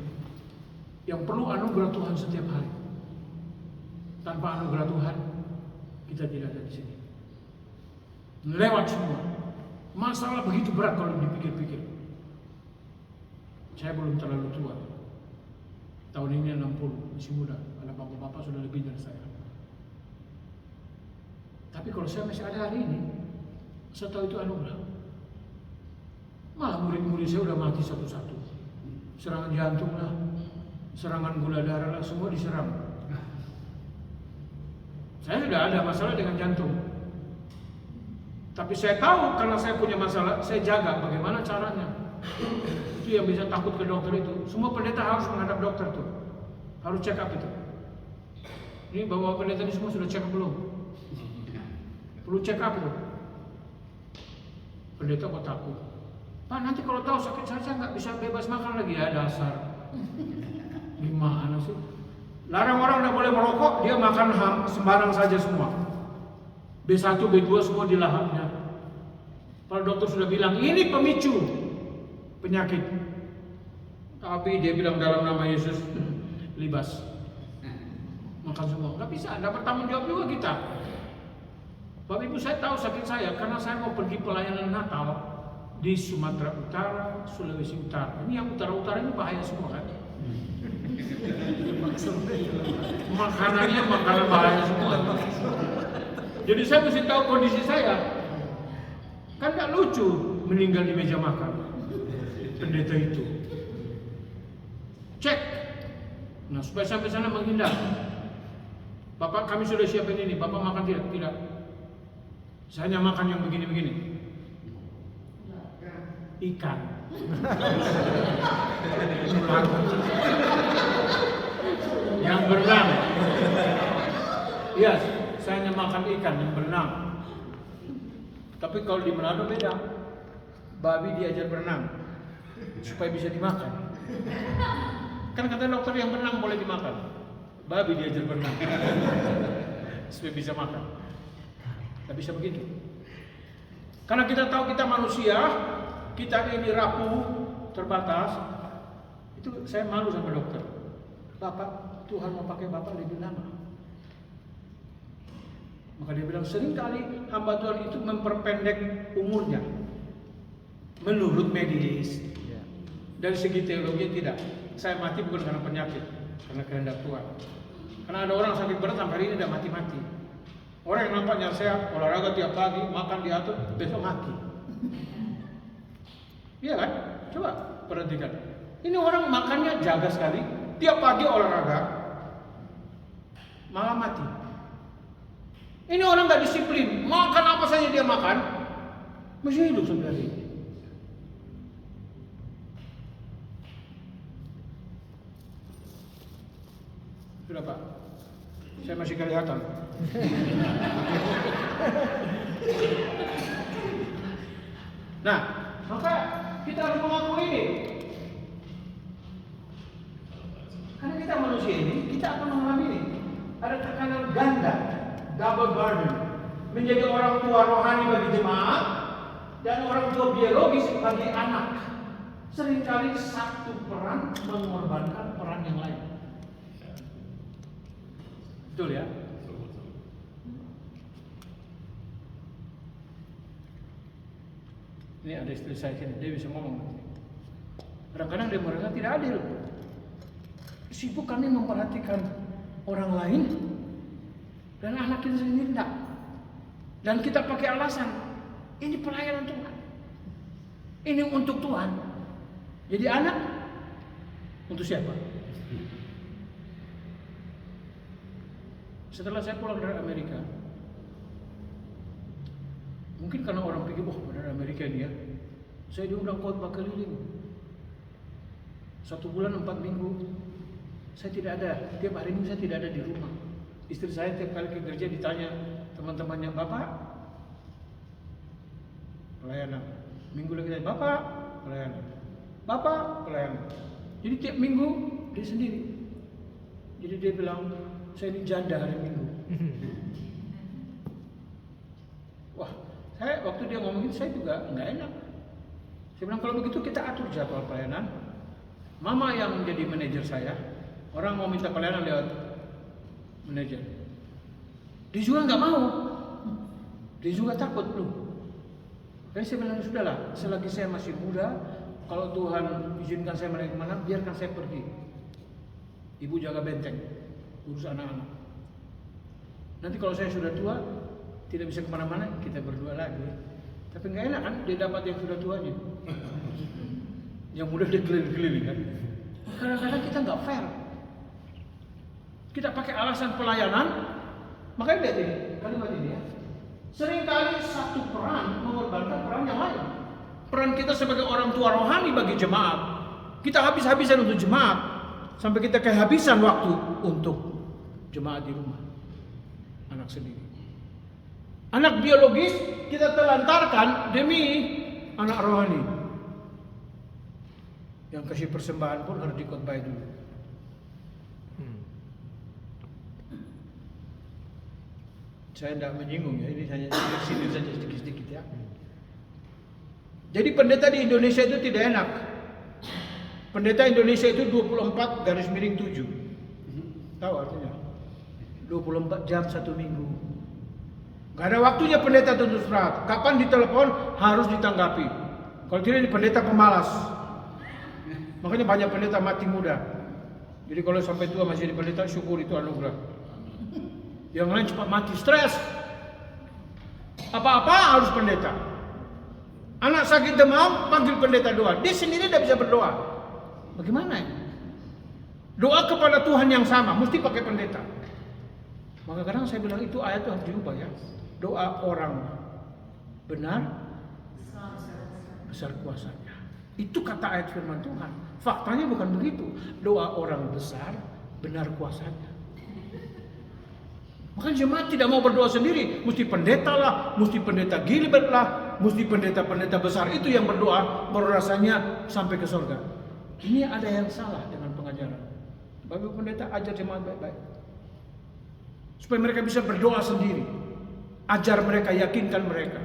yang perlu anugerah Tuhan setiap hari. Tanpa anugerah Tuhan, kita tidak ada di sini. Lewat semua. Masalah begitu berat kalau dipikir-pikir. Saya belum terlalu tua. Tahun ini 60, masih muda. Karena bapak-bapak sudah lebih dari saya. Tapi kalau saya masih ada hari ini, saya tahu itu anugerah. Malah murid-murid saya udah mati satu-satu. Serangan jantung lah, serangan gula darah lah, semua diserang. Saya sudah ada masalah dengan jantung. Tapi saya tahu karena saya punya masalah, saya jaga bagaimana caranya. Itu yang bisa takut ke dokter itu. Semua pendeta harus menghadap dokter tuh. Harus check up itu. Ini bawa pendeta ini semua sudah check up belum? Perlu check up itu. Pendeta kok takut? Pak nanti kalau tahu sakit saya nggak bisa bebas makan lagi ya dasar. Gimana sih? Larang orang nggak boleh merokok, dia makan sembarang saja semua. B1, B2 semua di lahapnya. Kalau dokter sudah bilang ini pemicu penyakit, tapi dia bilang dalam nama Yesus libas makan semua. Nggak bisa, nggak bertanggung jawab juga kita. Bapak Ibu saya tahu sakit saya karena saya mau pergi pelayanan Natal di Sumatera Utara, Sulawesi Utara. Ini yang utara-utara ini bahaya semua kan? Makanannya makanan bahaya semua. Jadi saya mesti tahu kondisi saya. Kan gak lucu meninggal di meja makan pendeta itu. Cek. Nah supaya sampai sana menghindar. Bapak kami sudah siapin ini. Bapak makan tidak? Tidak. Saya hanya makan yang begini-begini. Ikan. Yang berenang. Iya, saya hanya makan ikan yang berenang. Tapi kalau di Manado beda. Babi diajar berenang supaya bisa dimakan. Kan kata dokter yang berenang boleh dimakan. Babi diajar berenang. Supaya bisa makan. Tidak bisa begitu. Karena kita tahu kita manusia, kita ini rapuh, terbatas. Itu saya malu sama dokter. Bapak, Tuhan mau pakai Bapak lebih lama. Maka dia bilang seringkali hamba Tuhan itu memperpendek umurnya. Menurut medis. Dari segi teologi tidak. Saya mati bukan karena penyakit, karena kehendak Tuhan. Karena ada orang sakit berat sampai hari ini udah mati-mati. Orang yang nampaknya sehat, olahraga tiap pagi, makan diatur, besok mati. Iya kan? Coba perhatikan. Ini orang makannya jaga sekali, tiap pagi olahraga, malah mati. Ini orang nggak disiplin, makan apa saja dia makan, masih hidup sampai hari ini. Sudah Pak, saya masih kelihatan. Nah, maka kita harus mengakui ini. Karena kita manusia ini, kita akan mengalami ini. Ada tekanan ganda, double burden. Menjadi orang tua rohani bagi jemaat dan orang tua biologis bagi anak. Seringkali satu peran mengorbankan peran yang lain. Betul ya? Ini ada istri saya sini, dia bisa ngomong. Kadang-kadang dia merasa tidak adil. Sibuk kami memperhatikan orang lain dan anak kita sendiri tidak. Dan kita pakai alasan, ini pelayanan Tuhan. Ini untuk Tuhan. Jadi anak untuk siapa? Setelah saya pulang dari Amerika, mungkin karena orang pikir, wah dari Amerika ini ya, saya diundang khotbah keliling. 1 bulan 4 minggu, saya tidak ada, tiap hari minggu saya tidak ada di rumah. Istri saya tiap kali ke gereja ditanya teman-temannya, Bapak, pelayanan. Minggu lagi tanya, Bapak, pelayanan. Bapak, pelayanan. Jadi tiap minggu dia sendiri. Jadi dia bilang, saya ini janda hari Minggu. Wah, saya waktu dia ngomongin saya juga nggak enak. Saya bilang kalau begitu kita atur jadwal pelayanan. Mama yang menjadi manajer saya, orang mau minta pelayanan lewat manajer. Dia juga nggak mau. Dia juga takut loh. Jadi saya bilang sudahlah, selagi saya masih muda, kalau Tuhan izinkan saya menaik kemana, biarkan saya pergi. Ibu jaga benteng, urus anak-anak. Nanti kalau saya sudah tua, tidak bisa kemana-mana, kita berdua lagi. Tapi nggak enak kan, dia dapat yang sudah tuanya. Yang muda dia keliling-keliling kan. Kadang-kadang kita nggak fair. Kita pakai alasan pelayanan, makanya lihat ini, kalimat ini ya. Seringkali satu peran mengorbankan peran yang lain. Peran kita sebagai orang tua rohani bagi jemaat, kita habis-habisan untuk jemaat, sampai kita kehabisan waktu untuk jemaat di rumah, anak sendiri. Anak biologis kita telantarkan demi anak rohani. Yang kasih persembahan pun harus dikhotbahi dulu. Saya tidak menyinggung ya, ini hanya sindir saja sedikit-sedikit ya. Jadi pendeta di Indonesia itu tidak enak. Pendeta Indonesia itu 24/7. Tahu artinya? 24 jam 1 minggu. Gak ada waktunya pendeta tuntut surat. Kapan ditelepon harus ditanggapi. Kalau tidak pendeta pemalas. Makanya banyak pendeta mati muda. Jadi kalau sampai tua masih jadi pendeta, syukur itu anugerah. Yang lain cepat mati, stres. Apa-apa harus pendeta. Anak sakit demam, panggil pendeta doa. Dia sendiri tidak bisa berdoa. Bagaimana ini? Doa kepada Tuhan yang sama, mesti pakai pendeta. Maka kadang saya bilang itu ayat itu harus diubah ya. Doa orang benar, besar kuasanya. Itu kata ayat firman Tuhan. Faktanya bukan begitu. Doa orang besar, benar kuasanya. Maka jemaat tidak mau berdoa sendiri. Mesti pendeta lah, mesti pendeta Gilbert lah, mesti pendeta-pendeta besar itu yang berdoa, baru rasanya sampai ke surga. ini ada yang salah dengan pengajaran. Bapak pendeta ajar jemaat baik-baik. Supaya mereka bisa berdoa sendiri. Ajar mereka, yakinkan mereka.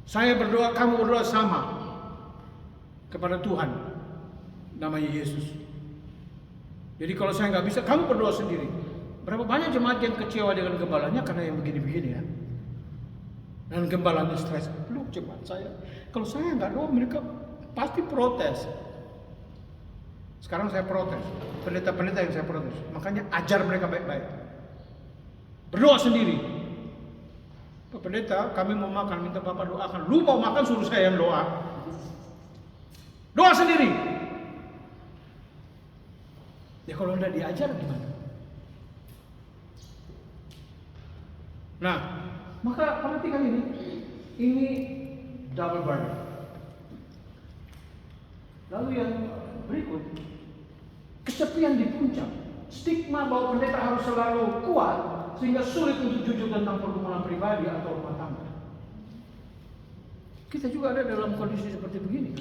Saya berdoa, kamu berdoa sama kepada Tuhan. Namanya Yesus. Jadi kalau saya nggak bisa, kamu berdoa sendiri. Berapa banyak jemaat yang kecewa dengan gembalanya karena yang begini-begini ya. Dan gembalanya stres. Lu jemaat saya, kalau saya nggak doa mereka pasti protes. Sekarang saya protes. Pendeta-pendeta yang saya protes. Makanya ajar mereka baik-baik. Berdoa sendiri. Pak pendeta, kami mau makan, minta Bapak doakan. Lu mau makan suruh saya yang doa. Doa sendiri. Ya kalau udah diajar gimana? Nah, maka perhatikan ini. Ini double burden. Lalu yang berikut, kesepian di puncak. Stigma bahwa pendeta harus selalu kuat sehingga sulit untuk jujur tentang pergumulan pribadi atau rumah tangga. Kita juga ada dalam kondisi seperti begini.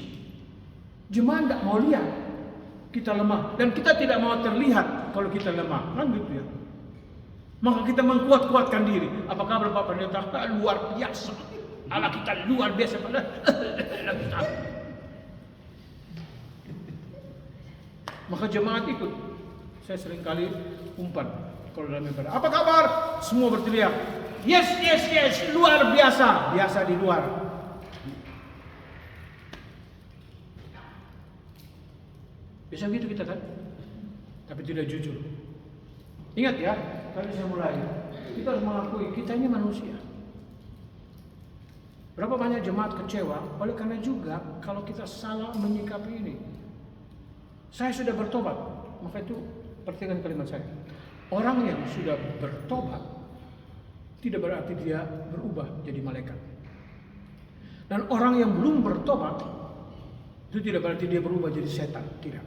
Jemaat nggak mau lihat kita lemah dan kita tidak mau terlihat kalau kita lemah, kan gitu ya. Maka kita mengkuat-kuatkan diri. Apa kabar Pak Pendeta? Luar biasa. Allah kita luar biasa pada kita. Maka jemaat ikut. Saya seringkali umpan kalau dalam ibadah. Apa kabar? Semua berteriak. Yes, yes, yes. Luar biasa. Biasa di luar. Biasa gitu kita kan? Tapi tidak jujur. Ingat ya, tadi saya mulai. Kita harus mengakui kita ini manusia. Berapa banyak jemaat kecewa oleh karena juga kalau kita salah menyikapi ini. Saya sudah bertobat, maka itu perhatikan kalimat saya. Orang yang sudah bertobat tidak berarti dia berubah jadi malaikat. Dan orang yang belum bertobat itu tidak berarti dia berubah jadi setan, tidak.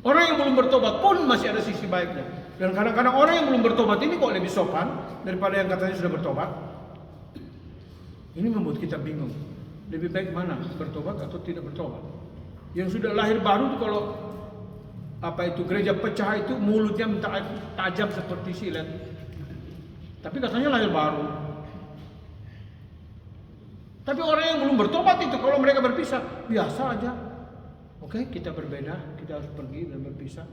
Orang yang belum bertobat pun masih ada sisi baiknya. Dan kadang-kadang orang yang belum bertobat ini kok lebih sopan daripada yang katanya sudah bertobat. Ini membuat kita bingung. Lebih baik mana, bertobat atau tidak bertobat? Yang sudah lahir baru itu kalau gereja pecah itu mulutnya minta tajam seperti silet. Tapi katanya lahir baru. Tapi orang yang belum bertobat itu kalau mereka berpisah biasa aja. Oke, kita berbeda, kita harus pergi dan berpisah.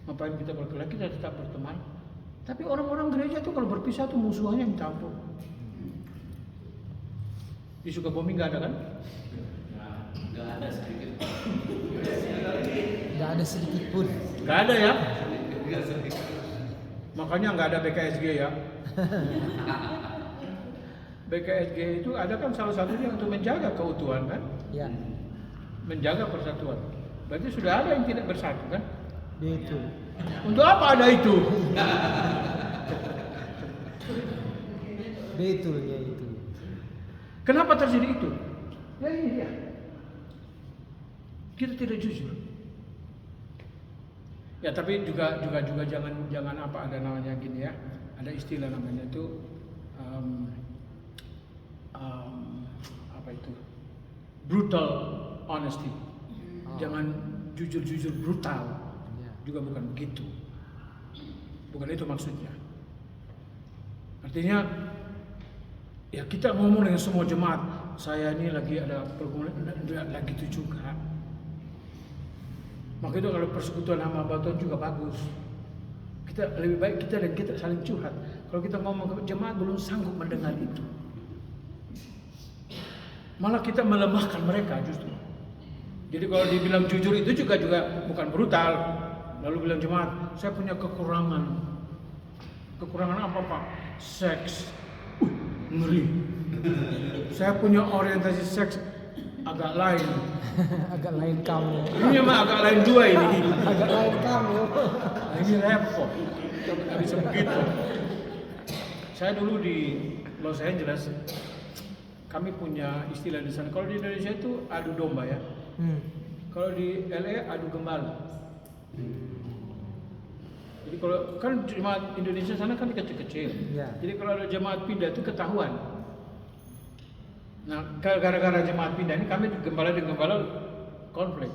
Ngapain kita berkelahi, kita tetap berteman. Tapi orang-orang gereja itu kalau berpisah itu musuhannya minta ampun. Di Sukabumi nggak ada kan? Nggak ada sedikit. Nggak ada sedikit pun. Nggak ada ya? Makanya nggak ada BKSG ya. BKSG itu ada kan salah satunya untuk menjaga keutuhan kan? Ya, Menjaga persatuan. Berarti sudah ada yang tidak bersatu kan? itu. Untuk apa ada itu? Betulnya itu. Kenapa terjadi itu? Ya ini dia. Kita tidak jujur. Ya tapi juga jangan apa ada namanya gini ya. Ada istilah namanya itu apa itu? Brutal honesty. Jangan jujur brutal. Juga bukan begitu. Bukan itu maksudnya. Artinya ya kita ngomong dengan semua jemaat, saya ini lagi ada pergumulan, lagi itu juga. Maka itu kalau persekutuan hamba Tuhan juga bagus. Kita lebih baik kita dan kita saling curhat. Kalau kita ngomong ke jemaat belum sanggup mendengar itu, malah kita melemahkan mereka justru. Jadi kalau dibilang jujur itu juga bukan brutal. Lalu bilang jemaat, saya punya kekurangan. Kekurangan apa Pak? Seks. Ngeri. Saya punya orientasi seks agak lain. Agak lain kamu. Ini mah agak lain dua ini. Agak lain kamu. Nah, ini repot. Tidak bisa begitu. Saya dulu di Los Angeles, kami punya istilah di sana. Kalau di Indonesia itu adu domba ya. Kalau di LA adu gembala. Jadi kalau kan jemaat Indonesia sana kan kecil-kecil. Ya. Jadi kalau ada jemaat pindah itu ketahuan. Nah, gara-gara jemaat pindah ini kami gembala konflik.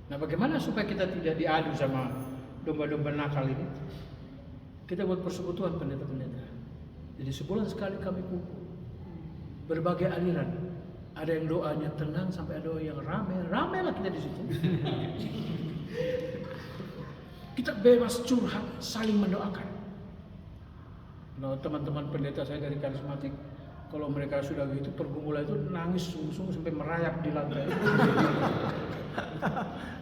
Nah, bagaimana supaya kita tidak diadu sama domba-domba nakal ini? Kita buat persekutuan pendeta-pendeta. Jadi sebulan sekali kami kumpul. Berbagai aliran. Ada yang doanya tenang sampai ada yang rame lah kita di situ. Kita bebas curhat, saling mendoakan. Nah, teman-teman pendeta saya dari karismatik, kalau mereka sudah gitu pergumulan itu nangis sungguh-sungguh sampai merayap di lantai.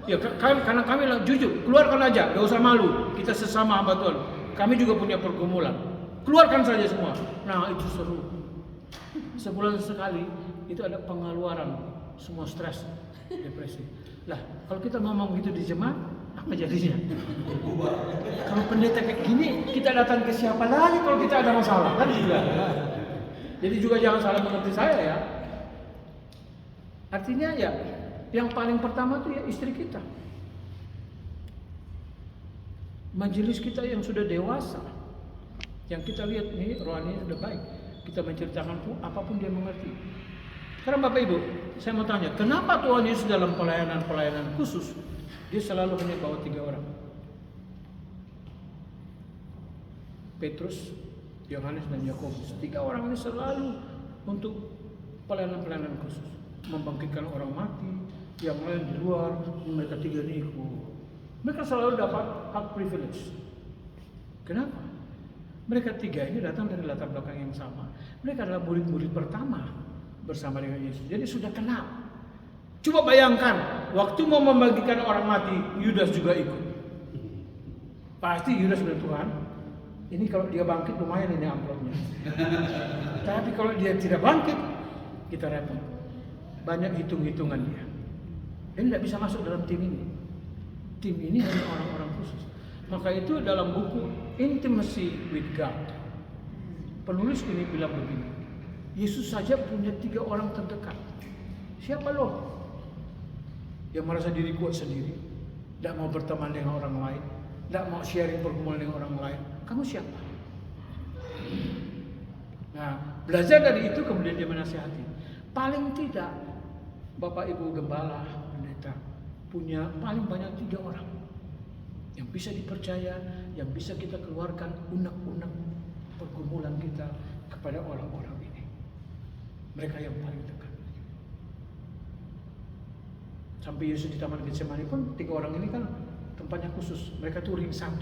Ya karena kami jujur, keluarkan aja, gak usah malu. Kita sesama hamba Tuhan. Kami juga punya pergumulan. Keluarkan saja semua. Nah, itu seru. Sebulan sekali itu ada pengeluaran semua stres, depresi. Lah, kalau kita ngomong gitu di jemaat, apa jadinya? Kalau pendeta kayak gini, kita datang ke siapa lagi kalau kita ada masalah, kan juga. Jadi juga jangan salah mengerti saya ya. Artinya ya, yang paling pertama tuh ya istri kita. Majelis kita yang sudah dewasa, yang kita lihat nih rohani sudah baik, kita menceritakan pun apapun dia mengerti. Sekarang Bapak Ibu, saya mau tanya, kenapa Tuhan Yesus dalam pelayanan khusus dia selalu hanya bawa 3 orang? Petrus, Yohanes dan Yakobus. 3 orang ini selalu untuk pelayanan khusus, membangkitkan orang mati, yang lain di luar, mereka 3 ini ikut. Mereka selalu dapat hak privilege. Kenapa? Mereka 3 ini datang dari latar belakang yang sama. Mereka adalah murid-murid pertama bersama dengan Yesus. Jadi sudah kenal. Coba bayangkan, waktu mau membagikan orang mati, Yudas juga ikut. Pasti Yudas bilang, Tuhan, ini kalau dia bangkit lumayan ini amplopnya. Tapi kalau dia tidak bangkit, kita repot. Banyak hitung-hitungan dia. Dia tidak bisa masuk dalam tim ini. Tim ini hanya orang-orang khusus. Maka itu dalam buku Intimacy with God, penulis ini bilang begini, Yesus saja punya 3 orang terdekat. Siapa lo? Yang merasa diri kuat sendiri, tidak mau berteman dengan orang lain, tidak mau sharing pergumulan dengan orang lain. Kamu siapa? Nah, belajar dari itu kemudian dia menasihati. Paling tidak, Bapak Ibu Gembala, pendeta, punya paling banyak 3 orang yang bisa dipercaya, yang bisa kita keluarkan unek-unek pergumulan kita kepada orang-orang ini. Mereka yang paling dekat. Sampai Yesus di Taman Getsemani pun 3 orang ini kan tempatnya khusus. Mereka tuh ring 1.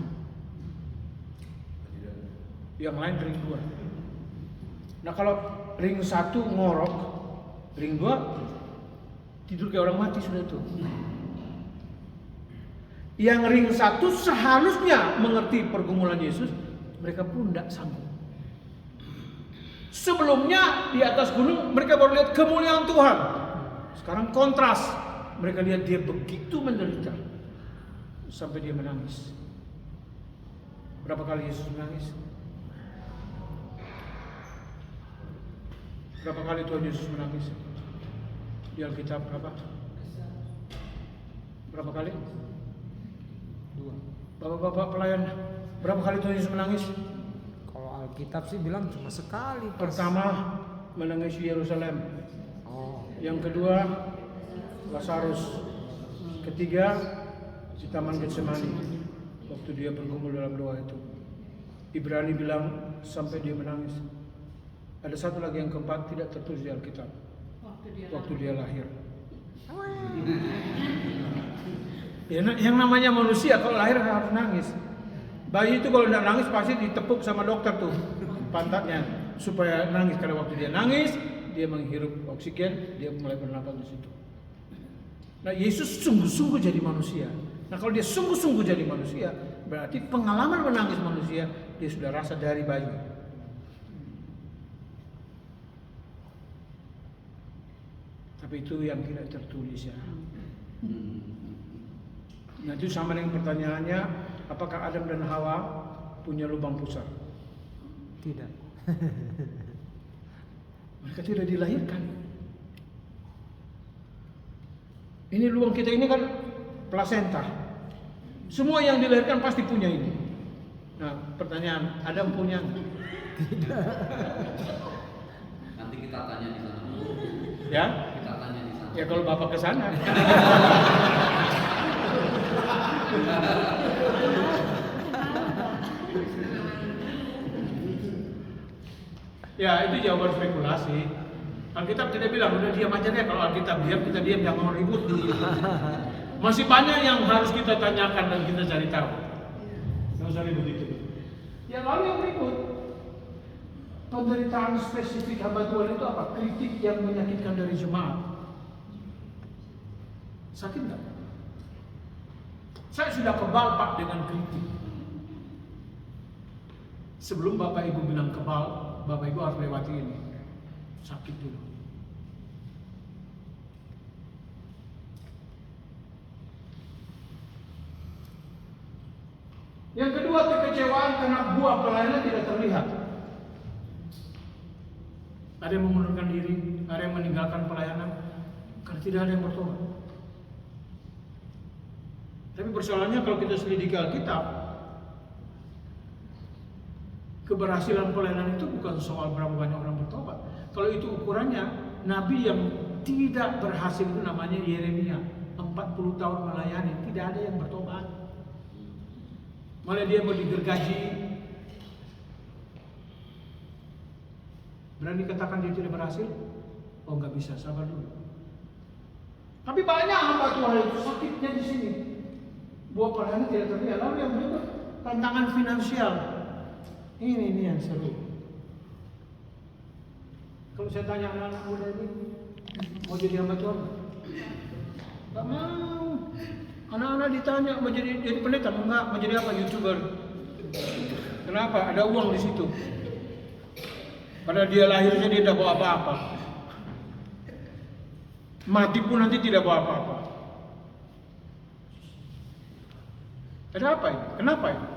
Yang lain ring 2. Nah kalau ring 1 ngorok, ring 2 tidur kayak orang mati sudah tuh. Yang ring 1 seharusnya mengerti pergumulan Yesus, mereka pun tidak sanggup. Sebelumnya di atas gunung mereka baru lihat kemuliaan Tuhan. Sekarang kontras, mereka lihat dia begitu menderita sampai dia menangis. Berapa kali Yesus menangis? Berapa kali Tuhan Yesus menangis? Di Alkitab berapa? Berapa kali? 2. Bapak-bapak pelayan, berapa kali Tuhan Yesus menangis? Kalau Alkitab sih bilang cuma sekali. Pertama menangis Yerusalem. Yang kedua Lazarus. Ketiga di Taman Getsemani waktu dia bergumul dalam doa itu. Ibrani bilang sampai dia menangis. Ada satu lagi yang keempat tidak tertulis di Alkitab. Waktu dia lahir. Ya, yang namanya manusia kalau lahir harus nangis. Bayi itu kalau tidak nangis pasti ditepuk sama dokter tuh pantatnya supaya nangis. Karena waktu dia nangis, dia menghirup oksigen, dia mulai bernapas di situ. Nah, Yesus sungguh-sungguh jadi manusia. Nah, kalau dia sungguh-sungguh jadi manusia, berarti pengalaman menangis manusia dia sudah rasa dari bayi. Tapi itu yang tidak tertulis ya. Nah, itu sama dengan pertanyaannya, apakah Adam dan Hawa punya lubang pusar? Tidak. Mereka tidak dilahirkan. Ini lubang kita ini kan plasenta. Semua yang dilahirkan pasti punya ini. Nah, pertanyaan, Adam punya? Nanti kita tanya di sana. Ya? Kita tanya di sana. Ya kalau Bapak ke sana. Ya itu jawaban spekulasi. Alkitab tidak bilang udah diam aja deh, kalau Alkitab diam kita diam, jangan mau ribut. Masih banyak yang harus kita tanyakan dan kita cari tahu. Nggak usah ribut itu. Ya lalu yang berikut, penderitaan spesifik hamba Tuhan itu apa? Kritik yang menyakitkan dari jemaat. Sakit nggak? Saya sudah kebal Pak dengan kritik. Sebelum Bapak Ibu bilang kebal, Bapak Ibu harus lewati ini. Sakit dulu. Yang kedua, kekecewaan karena buah pelayanan tidak terlihat. Ada yang mengundurkan diri, ada yang meninggalkan pelayanan karena tidak ada yang bertobat. Tapi persoalannya kalau kita selidiki Alkitab, keberhasilan pelayanan itu bukan soal berapa banyak orang bertobat. Kalau itu ukurannya, nabi yang tidak berhasil itu namanya Yeremia. 40 tahun melayani, tidak ada yang bertobat. Malah dia mau digergaji. Berani katakan dia tidak berhasil? Oh nggak bisa, sabar dulu. Tapi banyak hamba Tuhan itu sakitnya di sini. Buah pelayanan tidak terlihat. Lalu yang berikut, tantangan finansial. Ini yang seru. Kalau saya tanya anak-anak muda ini, mau jadi hamba Tuhan? Gak mau. Anak-anak ditanya mau jadi pendeta, enggak. Mau jadi apa? YouTuber. Kenapa? Ada uang di situ. Padahal dia lahirnya dia tidak bawa apa-apa. Mati pun nanti tidak bawa apa-apa. Ada apa ini? Kenapa ini?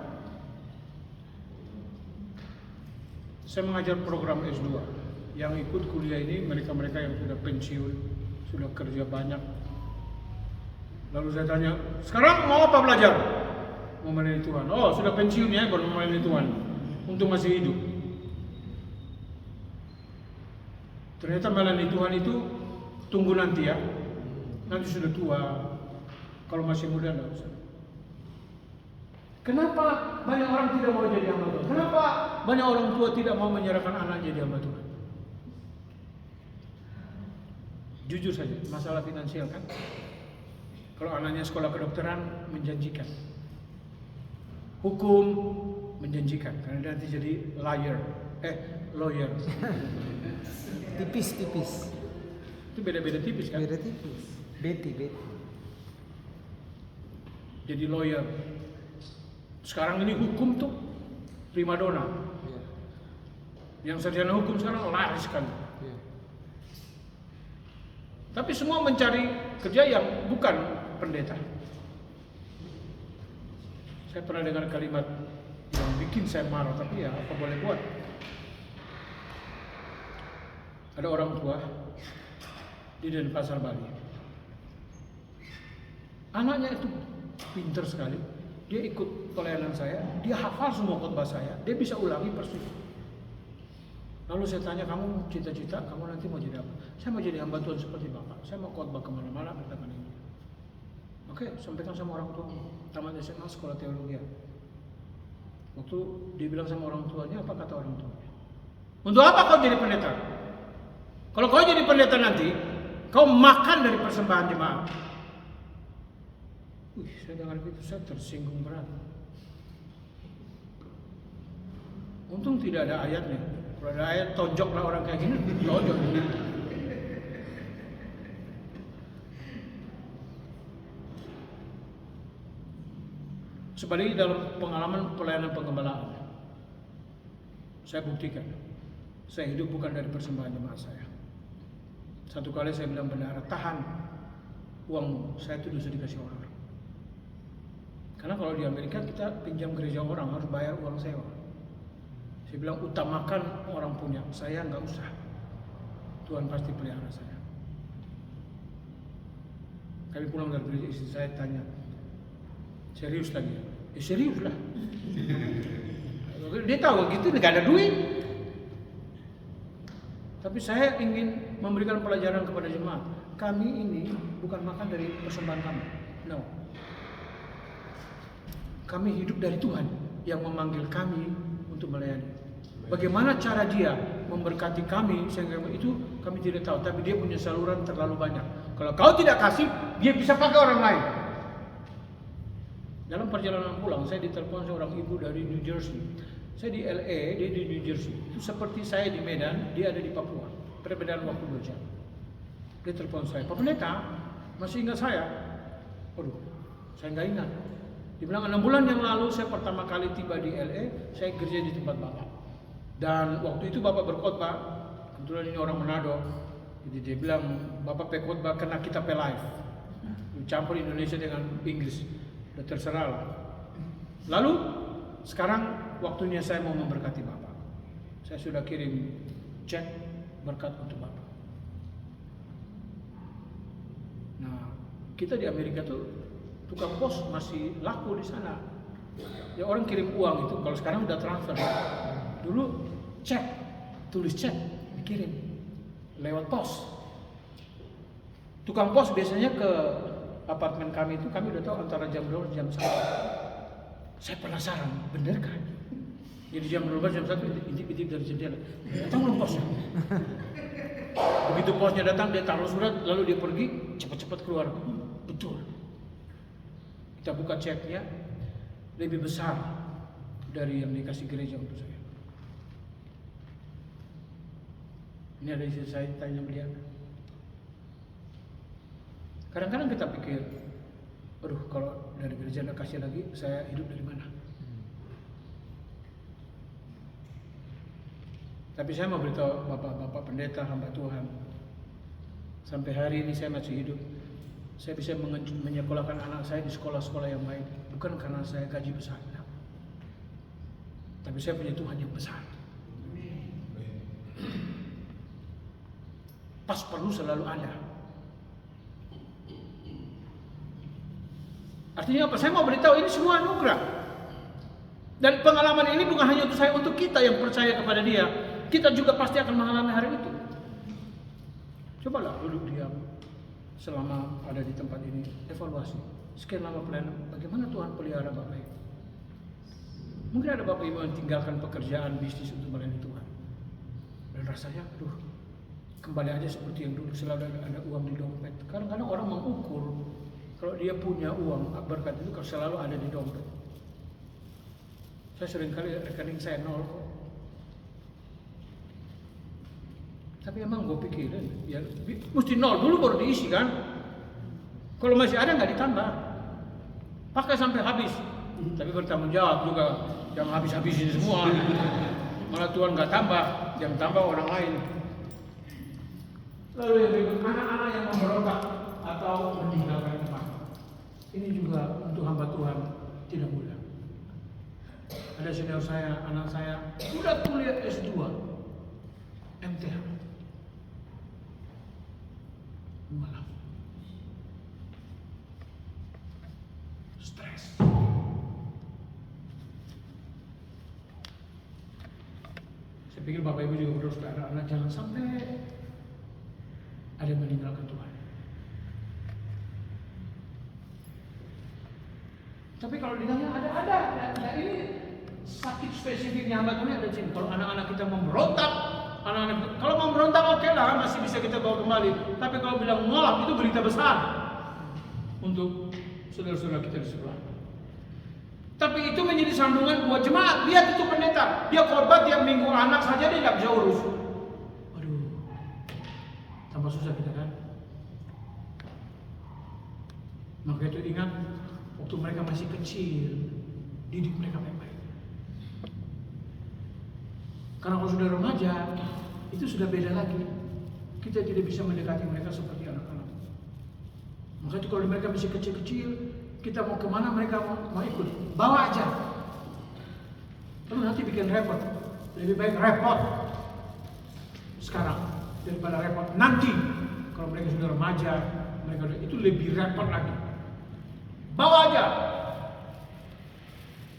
Saya mengajar program S2. Yang ikut kuliah ini mereka-mereka yang sudah pensiun, sudah kerja banyak. Lalu saya tanya, sekarang mau apa belajar? Mau melayani Tuhan. Oh, sudah pensiun ya, baru melayani Tuhan. Untung masih hidup. Ternyata melayani Tuhan itu tunggu nanti ya. Nanti sudah tua. Kalau masih muda enggak usah. Kenapa banyak orang tidak mau jadi hamba Tuhan? Kenapa banyak orang tua tidak mau menyerahkan anaknya jadi hamba Tuhan? Jujur saja, masalah finansial kan? Kalau anaknya sekolah kedokteran menjanjikan, hukum menjanjikan, karena nanti jadi lawyer. Tipis. Itu beda-beda tipis kan? Beda tipis. Beti. Jadi lawyer. Sekarang ini hukum tuh primadona. Ya. Yang sarjana hukum sekarang laris sekali. Ya. Tapi semua mencari kerja yang bukan pendeta. Saya pernah dengar kalimat yang bikin saya marah, tapi ya apa boleh buat. Ada orang tua di Denpasar, Bali. Anaknya itu pinter sekali. Dia ikut pelayanan saya, dia hafal semua khotbah saya, dia bisa ulangi persis. Lalu saya tanya, kamu cita-cita, kamu nanti mau jadi apa? Saya mau jadi hamba Tuhan seperti Bapak. Saya mau khotbah kemana-mana, katakan ini. Oke, sampaikan sama orang tua. Tamat SMA, sekolah teologi. Waktu dia bilang sama orang tuanya, apa kata orang tuanya? Untuk apa kau jadi pendeta? Kalau kau jadi pendeta nanti, kau makan dari persembahan jemaat. Saya dengar itu, saya tersinggung berat. Untung tidak ada ayatnya. Kalau ada ayat, tonjoklah orang kayak gini, tonjok. Sebaliknya dalam pengalaman pelayanan pengembalaan, saya buktikan, saya hidup bukan dari persembahan jemaat saya. Satu kali saya bilang bendahara, tahan uang saya itu sudah dikasih orang. Karena kalau di Amerika kita pinjam gereja orang harus bayar uang sewa. Saya bilang utamakan orang punya, saya nggak usah. Tuhan pasti pelihara saya. Kami pulang dari gereja, istri saya tanya, serius lagi? Serius lah. Dia tahu gitu nggak ada duit. Tapi saya ingin memberikan pelajaran kepada jemaat. Kami ini bukan makan dari persembahan kami. No. Kami hidup dari Tuhan yang memanggil kami untuk melayani. Bagaimana cara dia memberkati kami sehingga itu kami tidak tahu. Tapi dia punya saluran terlalu banyak. Kalau kau tidak kasih, dia bisa pakai orang lain. Dalam perjalanan pulang, saya ditelepon seorang ibu dari New Jersey. Saya di LA, dia di New Jersey. Itu seperti saya di Medan, dia ada di Papua. Perbedaan waktu 2 jam. Dia telepon saya, Pak Pendeta, masih ingat saya? Waduh, saya nggak ingat. Dia bilang 6 bulan yang lalu saya pertama kali tiba di LA, saya kerja di tempat Bapak. Dan waktu itu Bapak berkhotbah, kebetulan ini orang Manado. Jadi dia bilang, Bapak khotbah kena kita live. Campur Indonesia dengan Inggris. Udah terserah lah. Lalu sekarang waktunya saya mau memberkati Bapak. Saya sudah kirim cek berkat untuk Bapak. Nah, kita di Amerika tuh tukang pos masih laku di sana. Ya orang kirim uang itu, kalau sekarang udah transfer. Dulu cek, tulis cek, dikirim lewat pos. Tukang pos biasanya ke apartemen kami itu, kami udah tahu antara jam 12 jam 1. Saya penasaran, bener kan? Jadi jam 12 jam 1 intip-intip dari jendela. Datang belum posnya? Begitu posnya datang, dia taruh surat, lalu dia pergi, cepat-cepat keluar. Betul. Kita buka ceknya, lebih besar dari yang dikasih gereja untuk saya. Ini ada isi saya tanya beliau. Kadang-kadang kita pikir, aduh kalau dari gereja nggak kasih lagi, saya hidup dari mana? Tapi saya mau beritahu bapak-bapak pendeta, hamba Tuhan, sampai hari ini saya masih hidup. Saya bisa menyekolahkan anak saya di sekolah-sekolah yang baik, bukan karena saya gaji besar, nah. Tapi saya punya Tuhan yang besar. Pas perlu selalu ada. Artinya apa? Saya mau beritahu ini semua anugerah. Dan pengalaman ini bukan hanya untuk saya, untuk kita yang percaya kepada Dia. Kita juga pasti akan mengalami hari itu. Cobalah duduk diam selama ada di tempat ini, evaluasi. Sekian lama pelayanan, bagaimana Tuhan pelihara Bapak Ibu? Mungkin ada Bapak Ibu yang tinggalkan pekerjaan bisnis untuk melayani Tuhan. Dan rasanya, aduh, kembali aja seperti yang dulu, selalu ada uang di dompet. Kadang-kadang orang mengukur kalau dia punya uang, berkat itu kalau selalu ada di dompet. Saya sering kali rekening saya nol kok. Tapi emang gue pikirin, ya mesti nol dulu baru diisi kan. Kalau masih ada nggak ditambah, pakai sampai habis. Tapi bertanggung jawab juga, jangan habis-habisin semua. Malah Tuhan nggak tambah, yang tambah orang lain. Lalu yang berikut, anak-anak yang memberontak atau meninggalkan iman. Ini juga untuk hamba Tuhan tidak mudah. Ada senior saya, anak saya, sudah kuliah S2, MTH. Malam. Stres. Saya pikir Bapak Ibu juga berdoa supaya anak-anak jangan sampai ada yang meninggalkan Tuhan. Tapi kalau ditanya ada. Nah, ini sakit spesifiknya hamba Tuhan ada sini. Kalau anak-anak kita memberontak, kalau memberontak oke lah, masih bisa kita bawa kembali. Tapi kalau bilang menolak, itu berita besar untuk saudara-saudara kita di sebelah. Tapi itu menjadi sambungan buat jemaat. Lihat itu pendeta, dia khotbah tiap minggu, anak saja dia tidak bisa urus. Waduh, tambah susah kita kan. Maka itu ingat, waktu mereka masih kecil, didik mereka baik-baik. Karena kalau sudah remaja, itu sudah beda lagi. Kita tidak bisa mendekati mereka seperti anak-anak. Maka itu kalau mereka masih kecil-kecil, kita mau kemana mereka mau ikut, bawa aja. Lalu nanti bikin repot. Lebih baik repot sekarang daripada repot nanti. Kalau mereka sudah remaja, mereka itu lebih repot lagi. Bawa aja.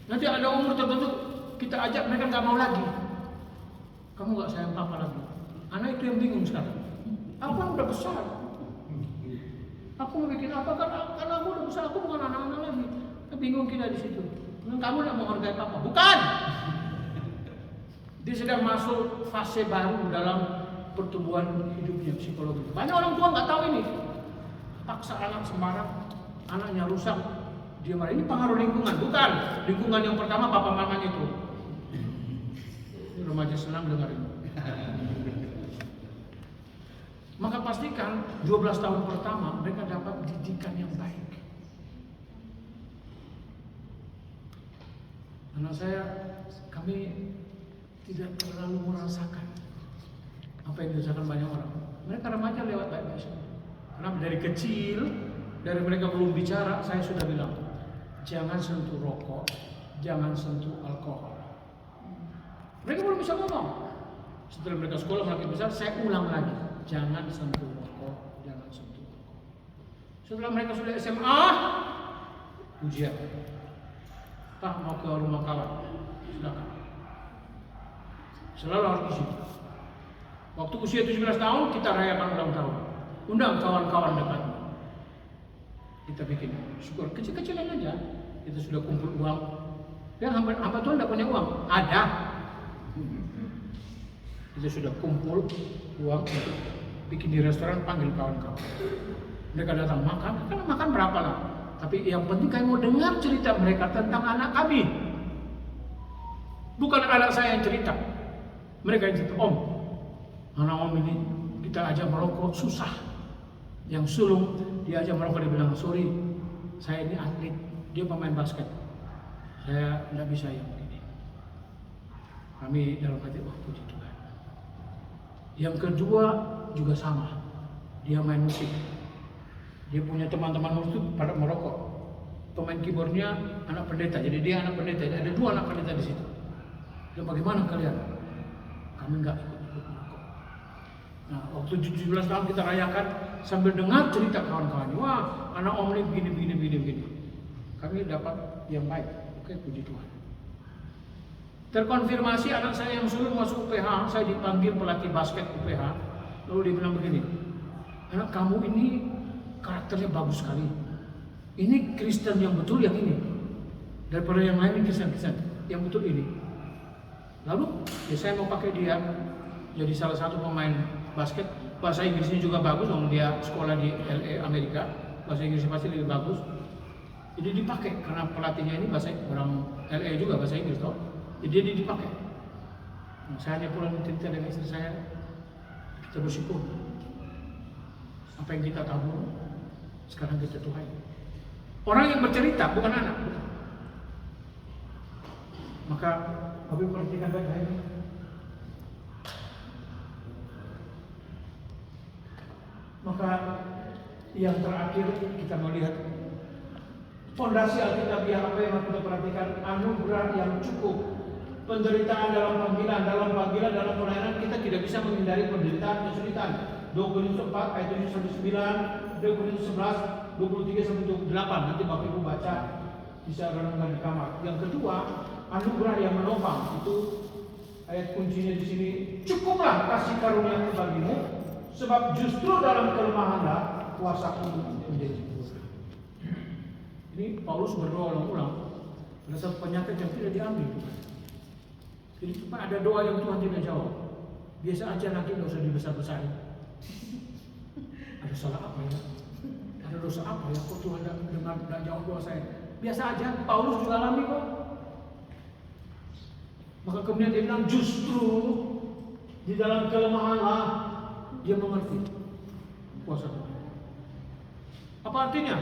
Nanti ada umur tertentu kita ajak mereka nggak mau lagi. Kamu nggak sayang papa lagi. Anak itu yang bingung sekarang. Aku kan udah besar. Aku mau bikin apa kan? Karena aku udah besar, aku bukan anak-anak lagi. Bingung kita di situ. Kamu tidak menghargai papa? Bukan. Dia sedang masuk fase baru dalam pertumbuhan hidupnya psikologi. Banyak orang tua nggak tahu ini. Paksa anak sembarang, anaknya rusak. Dia marah. Ini pengaruh lingkungan, bukan lingkungan yang pertama papa mamanya itu. Remaja senang dengar ini. Maka pastikan 12 tahun pertama mereka dapat didikan yang baik. Anak saya, kami tidak terlalu merasakan apa yang dirasakan banyak orang. Mereka remaja lewat baik-baik saja. Karena dari kecil, dari mereka belum bicara, saya sudah bilang, jangan sentuh rokok, jangan sentuh alkohol. Mereka belum bisa ngomong. Setelah mereka sekolah makin besar, saya ulang lagi, jangan sentuh rokok, jangan sentuh alkohol. Setelah mereka sudah SMA, ujian. Pak mau ke rumah kawan, silakan. Selalu harus di situ. Waktu usia 17 tahun kita rayakan ulang tahun. Undang kawan-kawan dekat. Kita bikin syukur kecil-kecilan aja. Kita sudah kumpul uang. Dan hamba Tuhan tidak punya uang. Ada. Kita sudah kumpul uang untuk bikin di restoran, panggil kawan-kawan. Mereka datang makan. Kan makan berapa lah? Tapi yang penting kami mau dengar cerita mereka tentang anak kami. Bukan anak saya yang cerita. Mereka yang cerita, Om, anak Om ini kita ajak merokok susah. Yang sulung dia ajak merokok, dia bilang, sorry, saya ini atlet, dia pemain basket. Saya tidak bisa yang begini. Kami dalam hati, wah puji Tuhan. Yang kedua juga sama, dia main musik. Dia punya teman-teman musik pada merokok. Pemain keyboardnya anak pendeta, jadi dia anak pendeta. Ada 2 anak pendeta di situ. Dan bagaimana kalian? Kami enggak ikut merokok. Nah, waktu 17 tahun kita rayakan sambil dengar cerita kawan-kawan. Wah, anak Om ini begini. Kami dapat yang baik. Oke, puji Tuhan. Terkonfirmasi anak saya yang suruh masuk UPH, saya dipanggil pelatih basket UPH. Lalu dia bilang begini, anak kamu ini karakternya bagus sekali. Ini Kristen yang betul yang ini. Daripada yang lain ini Kristen yang betul ini. Lalu ya saya mau pakai dia jadi salah satu pemain basket. Bahasa Inggrisnya juga bagus, dong dia sekolah di LA Amerika. Bahasa Inggrisnya pasti lebih bagus. Jadi dipakai karena pelatihnya ini bahasa orang LA juga bahasa Inggris toh. Jadi dia dipakai. Nah, saya hanya pulang cerita dengan istri saya, kita bersyukur. Apa yang kita tabur sekarang kita tuai. Orang yang bercerita bukan anak. Maka Abi perhatikan baik-baik. Maka yang terakhir kita melihat fondasi Alkitabiah apa yang kita perhatikan, anugerah yang cukup. Penderitaan dalam panggilan, dalam pelayanan kita tidak bisa menghindari penderitaan, kesulitan. 2 Korintus 4 ayat 7 sampai 9, 2 Korintus 11 23 sampai 28. Nanti Bapak Ibu baca, bisa renungkan di kamar. Yang kedua, anugerah yang menopang. Itu ayat kuncinya di sini. Cukuplah kasih karunia bagimu, sebab justru dalam kelemahanlah kuasaku menjadi sempurna. Ini Paulus berdoa ulang-ulang pada saat penyakit yang tidak diambil. Jadi cuma ada doa yang Tuhan tidak jawab. Biasa aja, nanti tidak usah dibesar-besarin. Ada salah apa ya? Ada dosa apa ya? Kok Tuhan tidak jawab doa saya? Biasa aja, Paulus juga alami kok. Maka kemudian dia bilang justru di dalam kelemahanlah dia mengerti kuasa Tuhan. Apa artinya?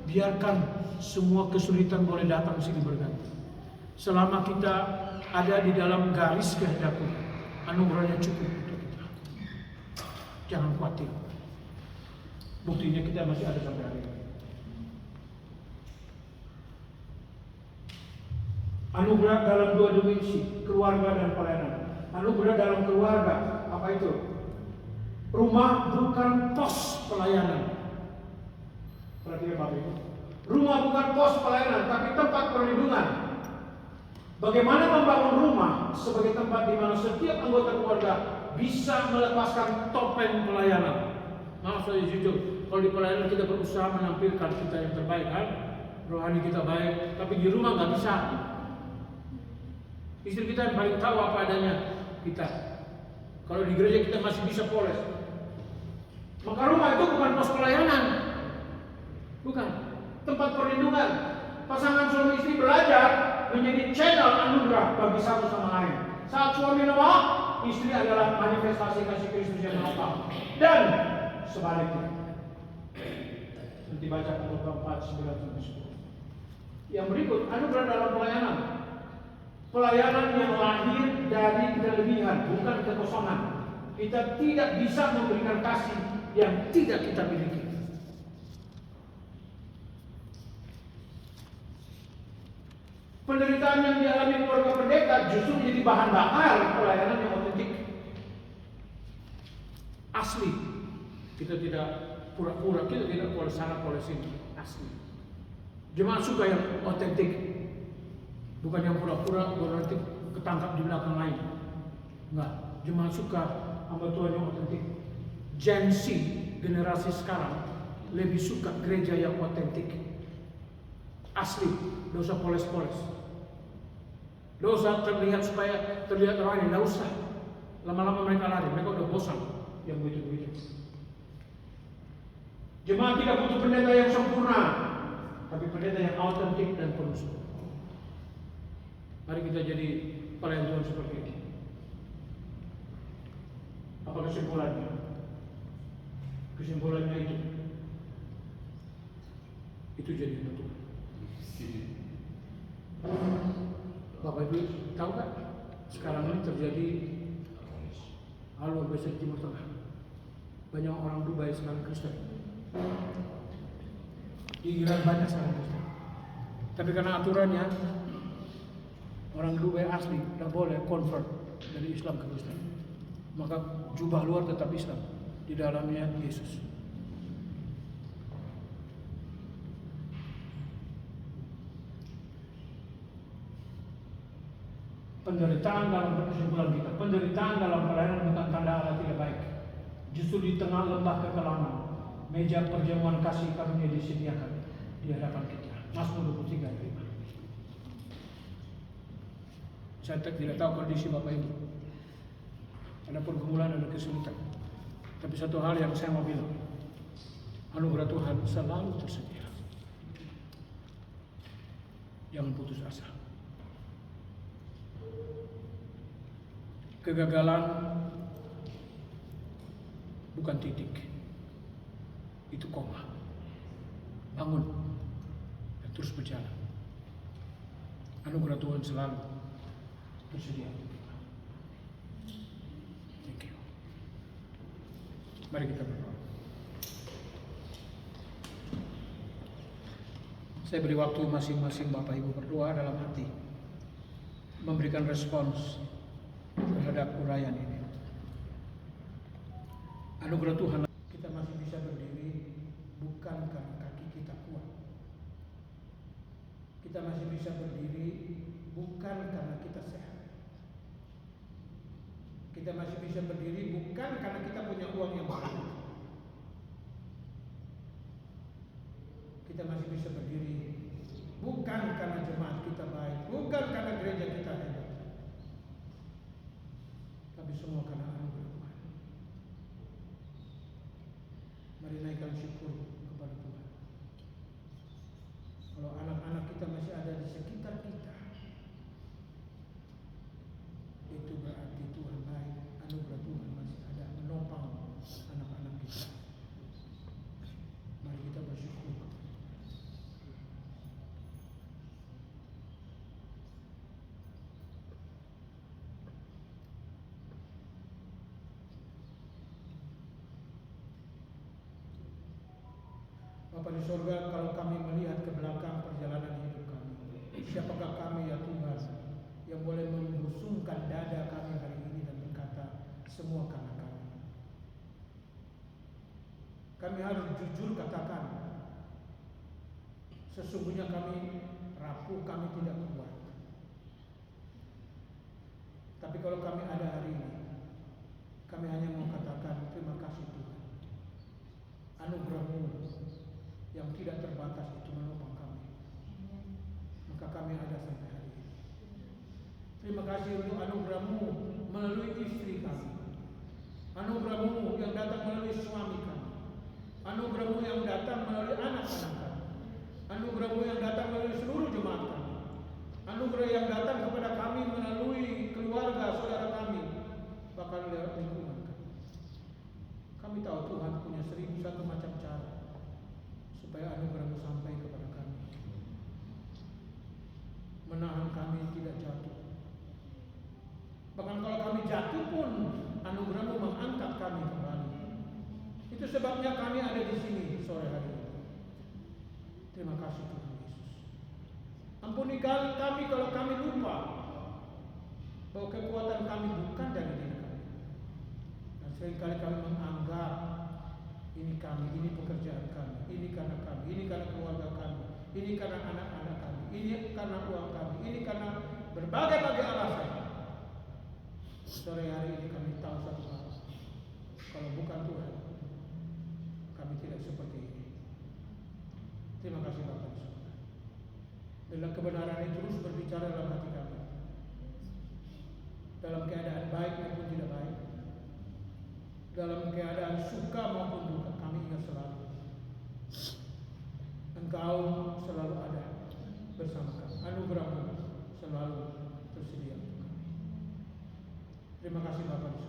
Biarkan semua kesulitan boleh datang sini berganti. Selama kita ada di dalam garis kehendak Tuhan, anugerahnya cukup untuk kita. Jangan khawatir. Buktinya kita masih ada sampai hari ini. Anugerah dalam 2 dimensi, keluarga dan pelayanan. Anugerah dalam keluarga, apa itu? Rumah bukan pos pelayanan. Perhatikan Bapak Ibu. Rumah bukan pos pelayanan, tapi tempat perlindungan. Bagaimana membangun rumah sebagai tempat di mana setiap anggota keluarga bisa melepaskan topeng pelayanan. Maaf saya jujur, kalau di pelayanan kita berusaha menampilkan kita yang terbaik kan, rohani kita baik, tapi di rumah nggak bisa. Istri kita yang paling tahu apa adanya kita. Kalau di gereja kita masih bisa poles. Maka rumah itu bukan pos pelayanan, bukan tempat perlindungan. Pasangan suami istri belajar menjadi channel anugerah bagi satu sama lain. Saat suami lemah, istri adalah manifestasi kasih Kristus yang menopang. Dan sebaliknya. Nanti baca Pengkhotbah 4:9-10. Yang berikut, anugerah dalam pelayanan. Pelayanan yang lahir dari kelebihan, bukan kekosongan. Kita tidak bisa memberikan kasih yang tidak kita miliki. Penderitaan yang dialami keluarga pendeta justru menjadi bahan bakar pelayanan yang otentik. Asli. Kita tidak pura-pura, kita tidak poles sana poles sini. Asli. Jemaat suka yang otentik. Bukan yang pura-pura berarti ketangkap di belakang lain. Enggak. Jemaat suka hamba Tuhan yang otentik. Gen Z, generasi sekarang lebih suka gereja yang otentik. Asli, tidak usah poles-poles. Tidak usah terlihat supaya terlihat orang ini, tidak usah. Lama-lama mereka lari, mereka udah bosan yang begitu-begitu. Jemaat tidak butuh pendeta yang sempurna, tapi pendeta yang autentik dan penuh syukur. Mari kita jadi pelayan Tuhan seperti ini. Apa kesimpulannya? Kesimpulannya itu jadi Tuhan. Bapak Ibu tahu kan? Sekarang ini terjadi hal luar biasa di Timur Tengah. Banyak orang Dubai sekarang Kristen. Di Iran banyak sekarang Kristen. Tapi karena aturannya orang Dubai asli tidak boleh convert dari Islam ke Kristen. Maka jubah luar tetap Islam, di dalamnya Yesus. Penderitaan dalam kesimpulan kita, penderitaan dalam pelayanan bukan tanda Allah tidak baik. Justru di tengah lembah kekelaman, meja perjamuan kasih karunia disediakan di hadapan kita. Mazmur 23:5. Saya tidak tahu kondisi Bapak Ibu. Ada pergumulan, ada kesulitan. Tapi satu hal yang saya mau bilang, anugerah Tuhan selalu tersedia. Jangan putus asa. Kegagalan bukan titik, itu koma. Bangun dan terus berjalan. Anugerah Tuhan selalu tersedia. Thank you. Mari kita berdoa. Saya beri waktu masing-masing Bapak Ibu berdoa dalam hati, memberikan respons terhadap uraian ini. Anugerah Tuhan, kita masih bisa berdiri bukan karena kaki kita kuat. Kita masih bisa berdiri bukan karena kita sehat. Kita masih bisa berdiri bukan karena kita punya uang yang banyak. Kita masih bisa berdiri bukan karena jemaat kita baik, bukan karena gereja kita hebat, tapi semua karena anugerah Tuhan. Mari naikkan syukur kepada Tuhan. Kalau anak-anak kita masih ada di sekitar kita, itu berarti Tuhan baik. Anugerah Tuhan masih ada menopang anak-anak kita. Mari kita bersyukur. Bapa di surga, kalau kami melihat ke belakang perjalanan hidup kami, siapakah kami ya Tuhan yang boleh membusungkan dada kami hari ini dan berkata semua karena kami. Kami harus jujur katakan, sesungguhnya kami rapuh, kami tidak kuat. Tapi kalau kami ada hari ini, kami hanya mau katakan terima kasih Tuhan. anugerah-Mu yang tidak terbatas itu menopang kami. Maka kami ada sampai hari ini. Terima kasih untuk anugerah-Mu melalui istri kami. Anugerah-Mu yang datang melalui suami kami. Anugerah-Mu yang datang melalui anak-anak kami. Anugerah-Mu yang datang melalui seluruh jemaat kami. Anugerah yang datang kepada kami melalui keluarga saudara kami, bahkan lewat lingkungan kami. Kami tahu Tuhan punya 1001 macam cara supaya anugerah-Mu sampai kepada kami, menahan kami tidak jatuh. Bahkan kalau kami jatuh pun anugerah-Mu mengangkat kami kembali. Itu sebabnya kami ada di sini sore hari ini. Terima kasih Tuhan Yesus. Ampuni kami kalau kami lupa bahwa kekuatan kami bukan dari diri kami. Dan seringkali kami menganggap ini kami, ini pekerjaan kami, ini karena kami, ini karena keluarga kami, ini karena anak-anak kami, ini karena uang kami, ini karena berbagai-bagai alasan. Sore hari ini kami tahu satu hal, kalau bukan Tuhan, kami tidak seperti ini. Terima kasih Bapak di surga. Dalam kebenaran itu terus berbicara dalam hati kami, dalam keadaan baik maupun tidak baik, dalam keadaan suka maupun duka, kami ingat selalu Engkau selalu ada bersama kami. Anugerah-Mu selalu tersedia untuk kami. Terima kasih Bapak di surga.